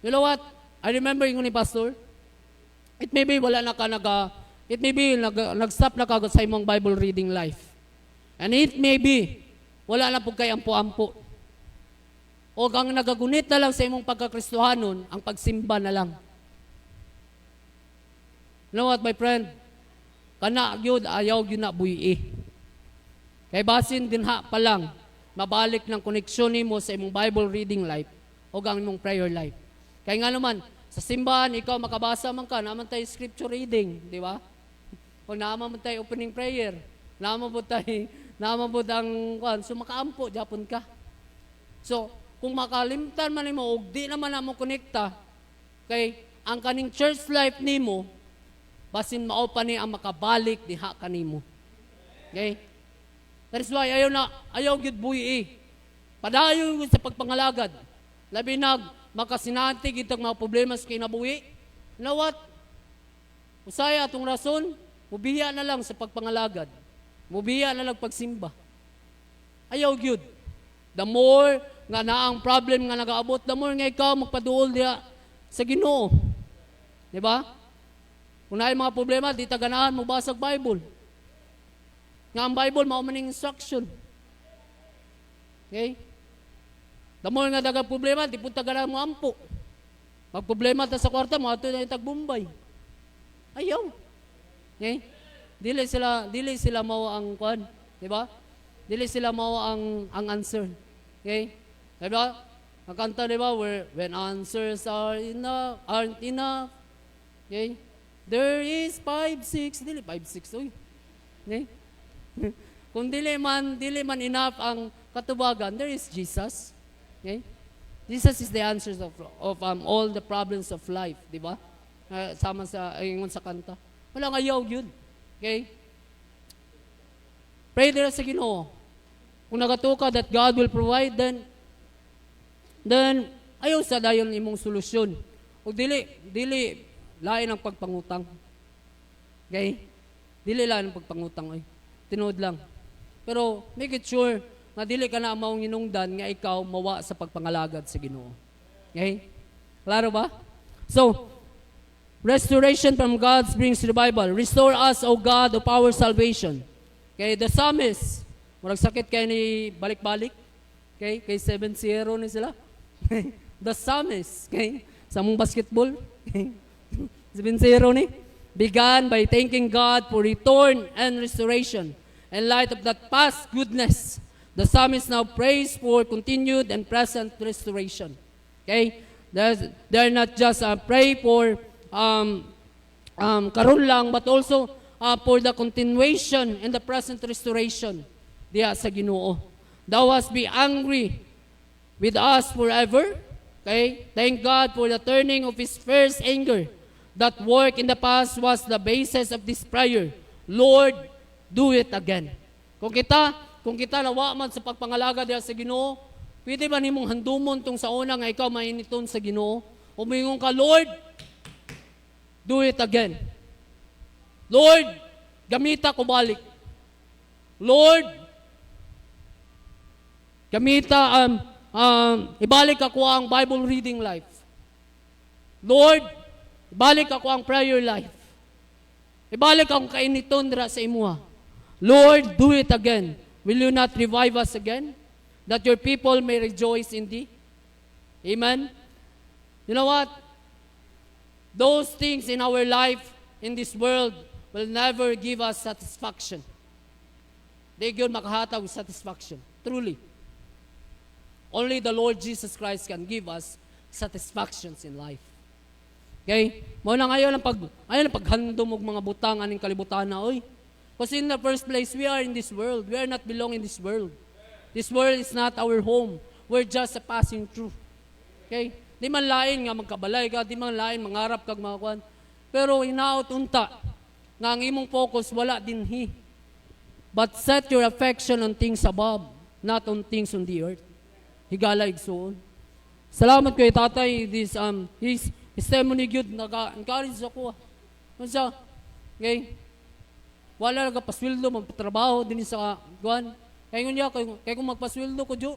You know what? I remember yung ni pastor. It may be nag-stop na ka sa imong Bible reading life. And it may be wala na pug kay ampo-ampo. O ang nagagunit na lang sa imong pagkakristohanon, ang pagsimba na lang. You know what, my friend? Kana gyud ayaw gyud na buyi. Kay basin dinha pa lang mabalik ng koneksyon nimo sa imong Bible reading life o ang imong prayer life. Kay nga naman sa simbahan ikaw makabasa man ka naman tay scripture reading, di ba? O naman tay opening prayer, naman po ang so makaampo japon ka. So kung makalimtan man nimo og di naman namo konekta kay ang kaning church life nimo basin mao pa ni ang makabalik diha kanimo. Okay? That is why ayaw gyud buyi. Padayon gyud sa pagpangalagad. Labi makasinati gid tag mga problema sa kinabuhi. You know what? Usaya atong rason, mubiya na lang sa pagpangalagad. Mubiya na lang pagsimba. Ayaw gyud. The more nga naang problem nga nagaabot, the more nga ikaw magpaduol diha sa Ginoo. Di ba? Kung naay mga problema, di ta ganahan mo basag Bible. Nga ang Bible mao maning instruction. Okay? The more nga daga problema, di punta ganahan mo ampo. Pag problema ta sa kwarta, mo ato na tagbumbay. Ayaw. Okay? Dili sila mao ang kuan, di ba? Dili sila mao ang answer. Okay? Diba? Nakanta, diba? When answers aren't enough. Okay? There is 5-6. Dili 5-6. Uy. Okay? Kung dili man enough ang katubagan, there is Jesus. Okay? Jesus is the answers of all the problems of life. Diba? Sama sa ingon sa kanta. Walang ayaw yun. Okay? Pray there sa Ginoo. Kung nagatuka that God will provide, then ayaw sa dayon imong solusyon. O dili lain ang pagpangutang. Okay? Dili lain ang pagpangutang ay. Tinuod lang. Pero make it sure na dili ka na maong inungdan nga ikaw mawa sa pagpangalagad sa Ginoo. Okay? Klaro ba? So, restoration from God brings revival. Restore us, O God, of our salvation. Okay, the psalmist, murag sakit kay ni balik-balik. Okay, kay 7-0 ni sila. The psalmist, okay, sa mong basketball. Okay, 7-0 ni. Began by thanking God for return and restoration. In light of that past goodness, the psalmist now prays for continued and present restoration. Okay, they're not just pray for karon lang, but also for the continuation and the present restoration diya sa Ginoo. Thou hast be angry with us forever. Okay? Thank God for the turning of His first anger. That work in the past was the basis of this prayer. Lord, do it again. Kung kita nawa man sa pagpangalaga diya sa Ginoo, pwede ba nimong handumon tong sa una nga ikaw mainiton sa Ginoo? Umingon ka, Lord, do it again. Lord, gamita ko balik. Lord, gamita, ibalik ako ang Bible reading life. Lord, ibalik ako ang prayer life. Ibalik akong kainiton dira sa imuha. Lord, do it again. Will you not revive us again? That your people may rejoice in thee? Amen? You know what? Those things in our life, in this world, will never give us satisfaction. Di yun makahatag satisfaction. Truly. Only the Lord Jesus Christ can give us satisfactions in life. Okay? Mo na ngayon ang paghandom og mga butang aning kalibutan na oy. Because in the first place, we are in this world. We are not belong in this world. This world is not our home. We're just a passing through. Okay? Di man lain nga magkabalay ka, di man lain mangarap kag mga kwan. Pero hinaot unta nga ang imong focus wala dinhi. But set your affection on things above, not on things on the earth. Higala igsoon. Salamat kay tatay this his testimony gyud naka-encourage ako. Unsa? Okay? Wala nga pasweldo magtrabaho din sa kuan. Kay ngunya kay kung magpasweldo ko jo.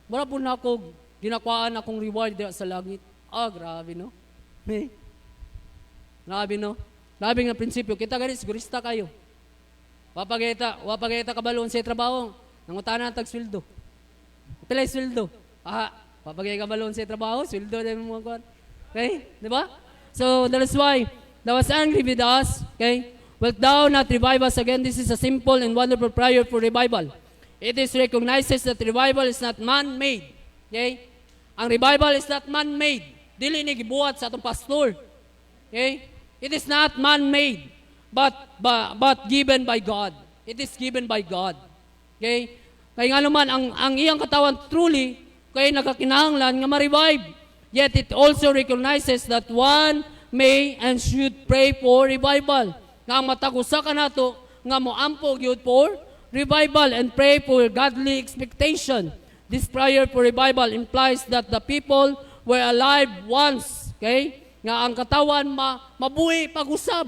Wala po na ako ginakwaan akong reward sa langit. Grabe no. Grabe no. Grabe nga prinsipyo. Kita gani sigurista kayo. Wapagita kabalon sa trabaho. Nangutana tag sweldo. Pilay sweldo. Wapagay kabalon sa trabaho, sweldo din mo kuan. Okay? Di ba? So that is why thou was angry with us. Okay? Wilt thou not revive us again? This is a simple and wonderful prayer for revival. It is recognizes that revival is not man-made. Okay? Ang revival is not man-made. Dili ni gibuhat sa atong pastor. Okay? It is not man-made, but given by God. It is given by God. Okay? Kaya nga naman, ang iyang katawan truly, kaya nakakinahanglan nga ma-revive. Yet it also recognizes that one may and should pray for revival. Nga matagusa ka nato, nga moampo gyud for revival and pray for godly expectation. This prayer for revival implies that the people were alive once, okay? Nga ang katawan mabuhi pag-usab.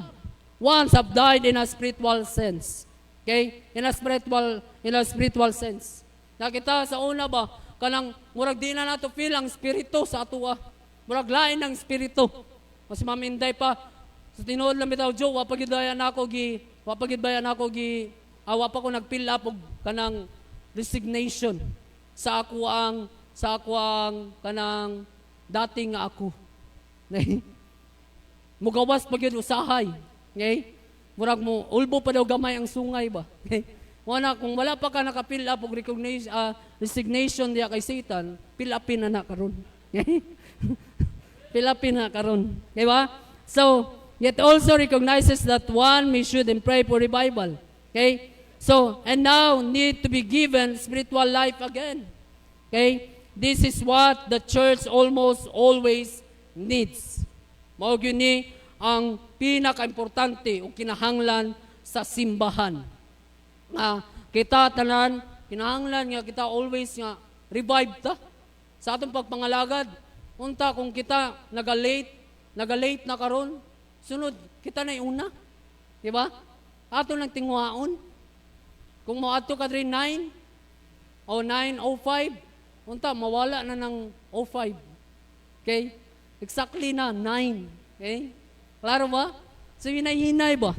Once have died in a spiritual sense. Okay? In a spiritual sense. Nakita sa una ba kanang murag di na nato feel ang spirito sa ato. Murag lain ang spirito. Mas maminday pa sa tinuod lang bitaw jo wapagid bayan ako gi awa pa ko nagfill up og kanang resignation sa ako ang kanang dating nga ako. Mugawas pa gyud usahay. Okay? Murag mo ulbo pa daw gamay ang sungay ba. Okay? Kung wala pa ka naka-fill up og resignation diya kay Satan, fill upin na karon. Okay? Fill upin na karon. Okay ba? So, yet also recognizes that one may should and pray for revival. Okay? So, and now need to be given spiritual life again. Okay? This is what the church almost always needs. Mao gyud ni ang pinaka-importante o kinahanglan sa simbahan. Kita tanan kinahanglan nga kita always nga revive ta sa atong pagpangalagad. Unta kung kita nagalate na karon, sunod kita na una. Di ba? Ato nang tingwaon. Kung moadto ka 9 o 9:05, unta mawala na ng 05. Okay? Exactly na 9. Okay? Klaro ba? So hinay-hinay ba?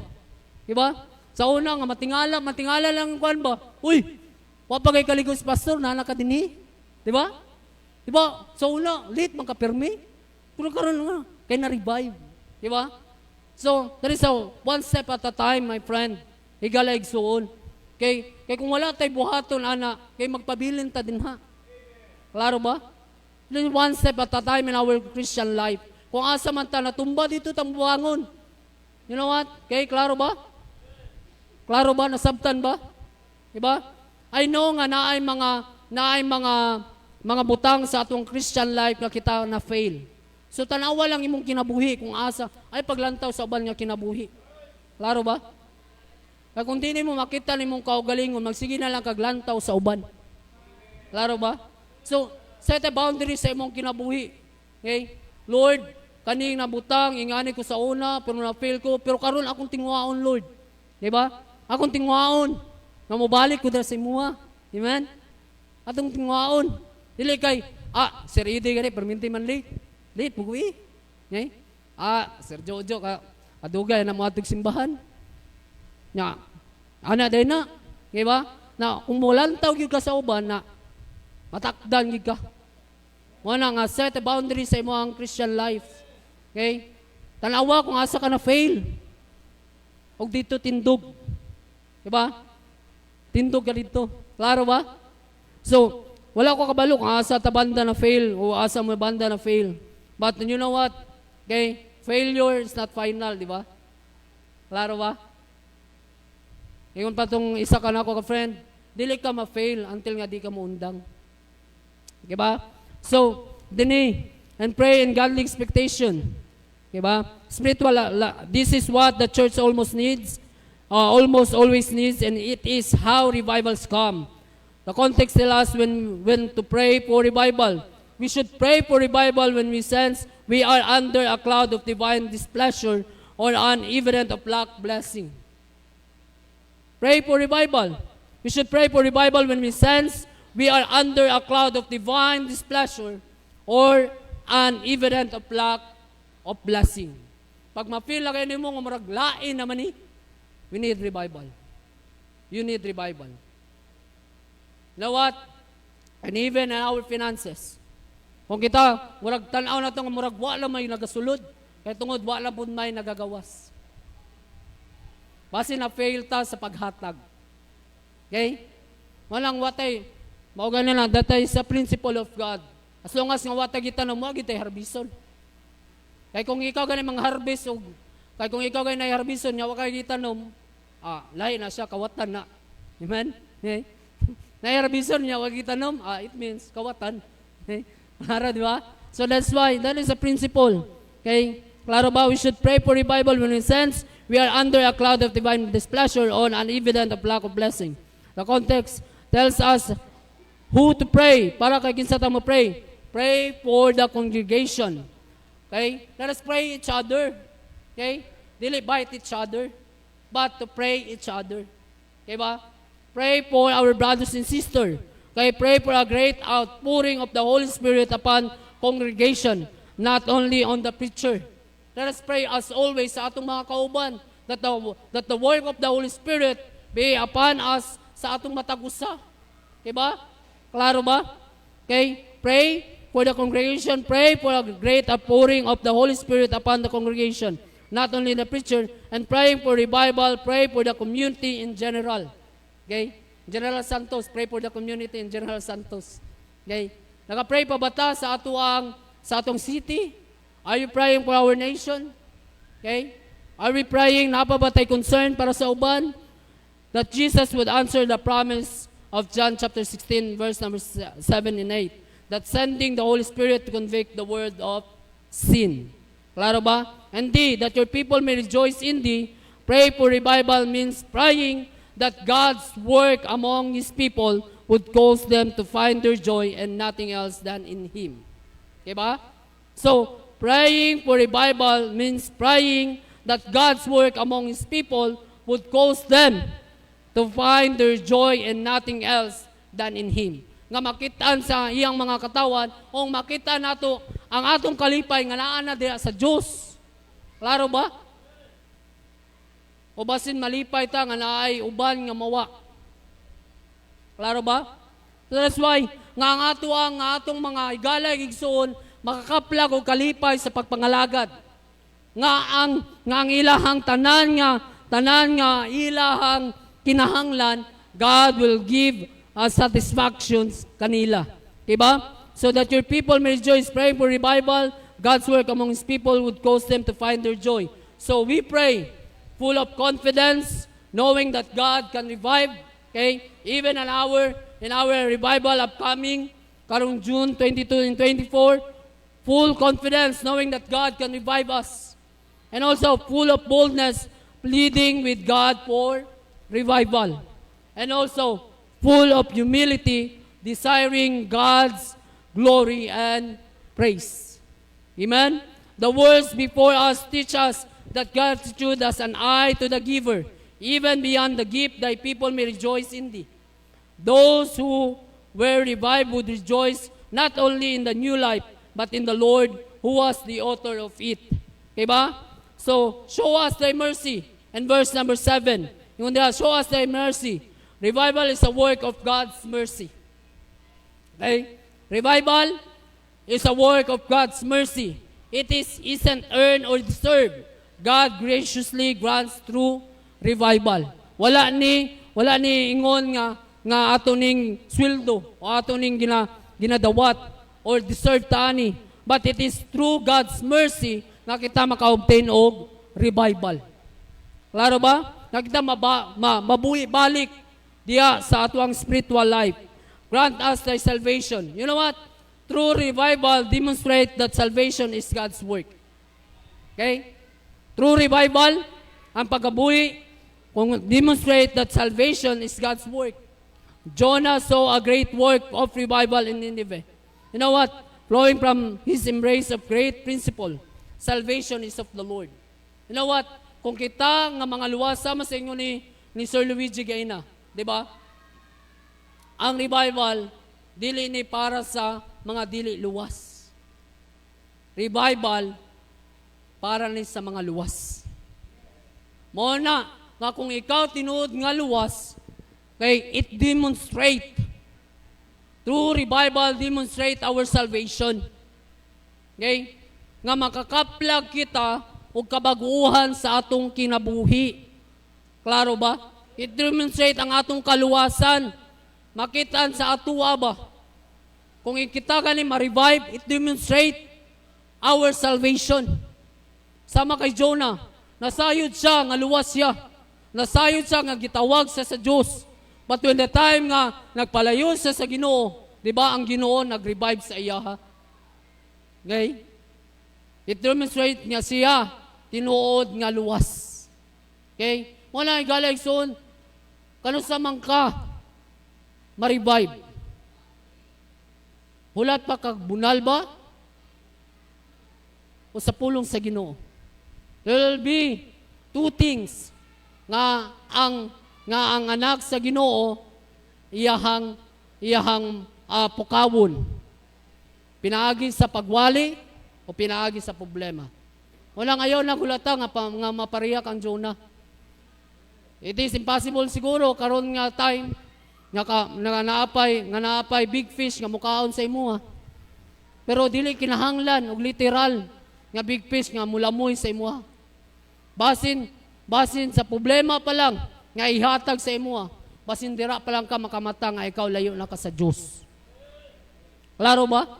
Di ba? Sa una nga matingala lang kuan ba? Uy, wapagay kaligos pastor na nakadini. Di ba? Di ba? Sa una, late man ka permi. Pero karon nga kay na-revive. Di ba? So, there is a one step at a time, my friend. Higala igsuon. Kay kung wala tay buhaton ana, kay magpabilin ta dinha. Klaro ba? One step at a time in our Christian life. Kung asa man ta natumba dito tang buwangon. You know what? Kay klaro ba? Klaro ba nasabtan ba? Diba? I know nga naay mga butang sa atong Christian life nga kita na fail. So tanawa lang imong kinabuhi kung asa ay paglantaw sa uban nga kinabuhi. Klaro ba? Kaya kung di mo makita nimong kaugalingon, magsige na lang kaglantaw sa uban. Klaro ba? So, set a boundary sa imong kinabuhi. Okay? Lord, kaning nabutang, ingani ko sa una, pero na-fail ko, pero karon akong tingwaon, Lord. Diba? Akong tingwaon. Na mobalik ko dahil sa imuha. Amen? Atong tingwaon. Dili kay, Sir Ede gani, perminti man late. Late, pugui. Okay? Sir Jojo, adugay na mga simbahan. Nya, ana day na. Diba? Na, kung mulantaw yun ka sa uban, na matakdan yun ka. Muna nga, set a boundary sa imo ang Christian life. Okay? Tanawa kung asa ka na fail. O dito tindog. Diba? Tindog ka dito. Klaro ba? So, wala ko kabalo kung asa ta banda na fail o asa mo banda na fail. But you know what? Okay? Failure is not final, di ba? Klaro ba? Ingon pa tong isa ka na ko ka-friend, dili ka ma-fail until nga di ka muundang. Okay ba? So, dini, and pray in godly expectation. Okay ba? Spiritual, this is what the church almost needs, almost always needs, and it is how revivals come. The context tells us when to pray for revival. We should pray for revival when we sense we are under a cloud of divine displeasure or an evident of lack blessing. Pray for revival. We should pray for revival when we sense we are under a cloud of divine displeasure or an evident of lack of blessing. Pag ma-feel na kayo mo, maraglain naman we need revival. You need revival. You know what? And even in our finances. Kung kita, murag tanaw na itong murag wala may nagasulod. Kaya tungod wala po may nagagawas. Basi na-fail ta sa paghatag. Okay? Walang watay. Mauga na lang, datay sa principle of God. As long as nga watay kita na mo, kita harbison. Kaya kung ikaw ganit mga harvest, kaya kung ikaw ganit na harbison, nga wakay kita na lahi na siya, kawatan na. Amen? Okay? Na-harbison niya, wag kita na, it means kawatan. Okay? Klaro, di ba? So that's why, that is a principle. Okay? Klaro ba, we should pray for revival when we sense we are under a cloud of divine displeasure on an evident of lack of blessing. The context tells us who to pray. Para kay kinsa ta mo pray. Pray for the congregation. Okay? Let us pray each other. Okay? Dili bite each other, but to pray each other. Okay ba? Pray for our brothers and sisters. Okay? Pray for a great outpouring of the Holy Spirit upon congregation, not only on the preacher. Let us pray as always sa atong mga kauban that the work of the Holy Spirit be upon us sa atong matagusa. Okay ba? Klaro ba? Okay? Pray for the congregation. Pray for a great outpouring of the Holy Spirit upon the congregation, not only the preacher. And praying for revival, pray for the community in general. Okay? General Santos, pray for the community in General Santos. Okay? Naka-pray pa ba ta sa atong city? Are you praying for our nation? Okay? Are we praying, napabatay concern para sa uban? That Jesus would answer the promise of John chapter 16, verse number 7 and 8. That sending the Holy Spirit to convict the world of sin. Klaro ba? And that your people may rejoice in thee. Pray for revival means praying that God's work among His people would cause them to find their joy and nothing else than in Him. Okay ba? So, praying for revival means praying that God's work among His people would cause them to find their joy and nothing else than in Him. Nga makitaan sa iyang mga katawan, o makita nato ang atong kalipay nga naa na diha sa Dios. Klaro ba? O basin malipay ta nga naay uban nga mawa. Klaro ba? So that's why nga ang atong mga igalay igsoon makakaplag o kalipay sa pagpangalagad. Nga ang ilahang tanan nga ilahang kinahanglan, God will give satisfactions kanila. Diba? So that your people may rejoice, praying for revival, God's work among His people would cause them to find their joy. So we pray, full of confidence, knowing that God can revive, okay? Even in our revival upcoming, karong June 22 and 24, full confidence, knowing that God can revive us. And also full of boldness, pleading with God for revival. And also full of humility, desiring God's glory and praise. Amen? The words before us teach us that gratitude as an eye to the giver, even beyond the gift, thy people may rejoice in thee. Those who were revived would rejoice not only in the new life, but in the Lord who was the author of it. Okay ba? So, show us thy mercy. And verse number 7, yung show us thy mercy. Revival is a work of God's mercy. Okay? Revival is a work of God's mercy. It isn't earned or deserved. God graciously grants through revival. Wala ni ingon nga nga ato ning sweldo o ato ning ginadawat or deserve ta ani, but it is through God's mercy nga kita maka-obtain og revival. Klaro ba? Nga kita mabuhi balik diya sa atuang spiritual life. Grant us thy salvation. You know what? True revival demonstrate that salvation is God's work. Okay? True revival, ang pagkabuhi, kung demonstrate that salvation is God's work. Jonah saw a great work of revival in Nineveh. You know what? Flowing from his embrace of great principle, salvation is of the Lord. You know what? Kung kita nga mga luwas, sama sa inyo ni Sir Luigi Gaina, di ba? Ang revival, dili ni para sa mga dili luwas. Revival, para ni sa mga luwas. Muna, nga kung ikaw tinuod nga luwas, kay it demonstrate, true revival demonstrate our salvation. Okay? Nga makakaplag kita o kabaguhan sa atong kinabuhi. Klaro ba? It demonstrate ang atong kaluwasan. Makitaan sa atuwa ba? Kung kita gani ma-revive, it demonstrate our salvation. Sama kay Jonah, nasayod siya, nga luwas siya. Nasayod siya, nga gitawag siya sa Diyos. But when the time nga nagpalayo siya sa Ginoo, di ba ang Ginoo nag-revive sa iya? Okay? It demonstrate nga siya, tinuod nga luwas. Okay? Wala igalay son, kano sa man ka, ma-revive. Hulat pa kagbunal ba? O sa pulong sa Ginoo. There will be two things nga ang anak sa Ginoo iyahang pukawon. Pinaagi sa pagwali o pinaagi sa problema. Wala ngayon nagulata nga mapariyak ang Jonah. It is impossible siguro karon nga time nga naapay big fish nga mukaon sa imuha. Pero dili kinahanglan og literal nga big fish nga mulamoy sa imuha. Basin sa problema pa lang nga ihatag sa imuha. Basin dira pa lang ka makamata nga ikaw layo na ka sa Dios. Klaro ba?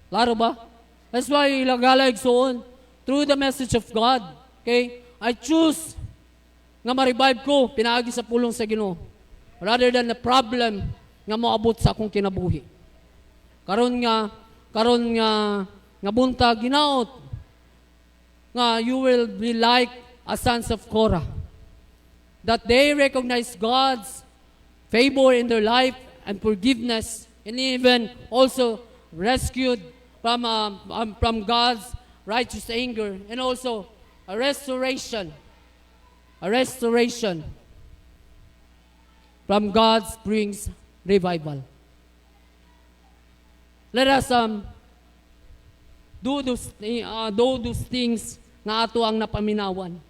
Klaro ba? That's why ilagalag soon through the message of God. Okay? I choose nga ma-revive ko pinaagi sa pulong sa Ginoo rather than the problem nga moabot sa akong kinabuhi. Karon nga buntag ginaot nga you will be like as sons of Korah, that they recognize God's favor in their life and forgiveness, and even also rescued from God's righteous anger, and also a restoration from God's brings revival. Let us do those things na ato ang napaminawan.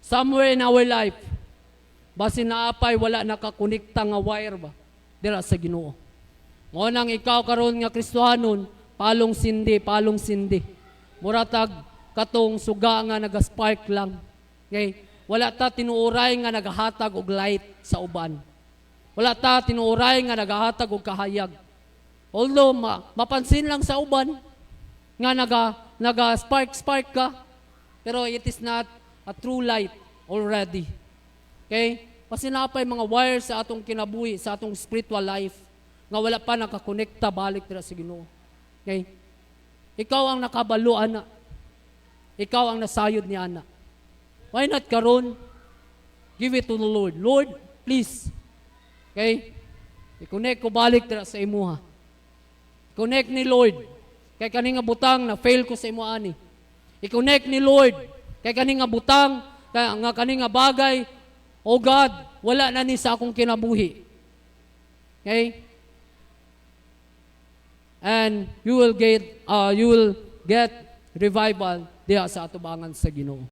Somewhere in our life, basin naapay wala nakakonekta nga wire ba dira sa Ginoo. Mo nang ikaw karon nga Kristohanon, palong sindi. Muratag katong suga nga nagaspark lang. Okay? Wala ta tinuoray nga nagahatag og light sa uban. Wala ta tinuoray nga nagahatag og kahayag. Although mapansin lang sa uban nga naga-spark ka, pero it is not a true light already. Okay? Kasi napay mga wires sa atong kinabuhi, sa atong spiritual life, nga wala pa nakakonekta balik dira sa Ginoo. Okay? Ikaw ang nakabalo, ana. Ikaw ang nasayod ni ana. Why not karon? Give it to the Lord. Lord, please. Okay? I-connect ko balik dira sa imuha. I-connect ni Lord. Kay kani nga butang na fail ko sa imo ani. I-connect ni Lord. Kay kani nga butang nga kani nga bagay, oh God, wala na ni sa akong kinabuhi. Okay? And you will get revival diha sa atubangan sa Ginoo.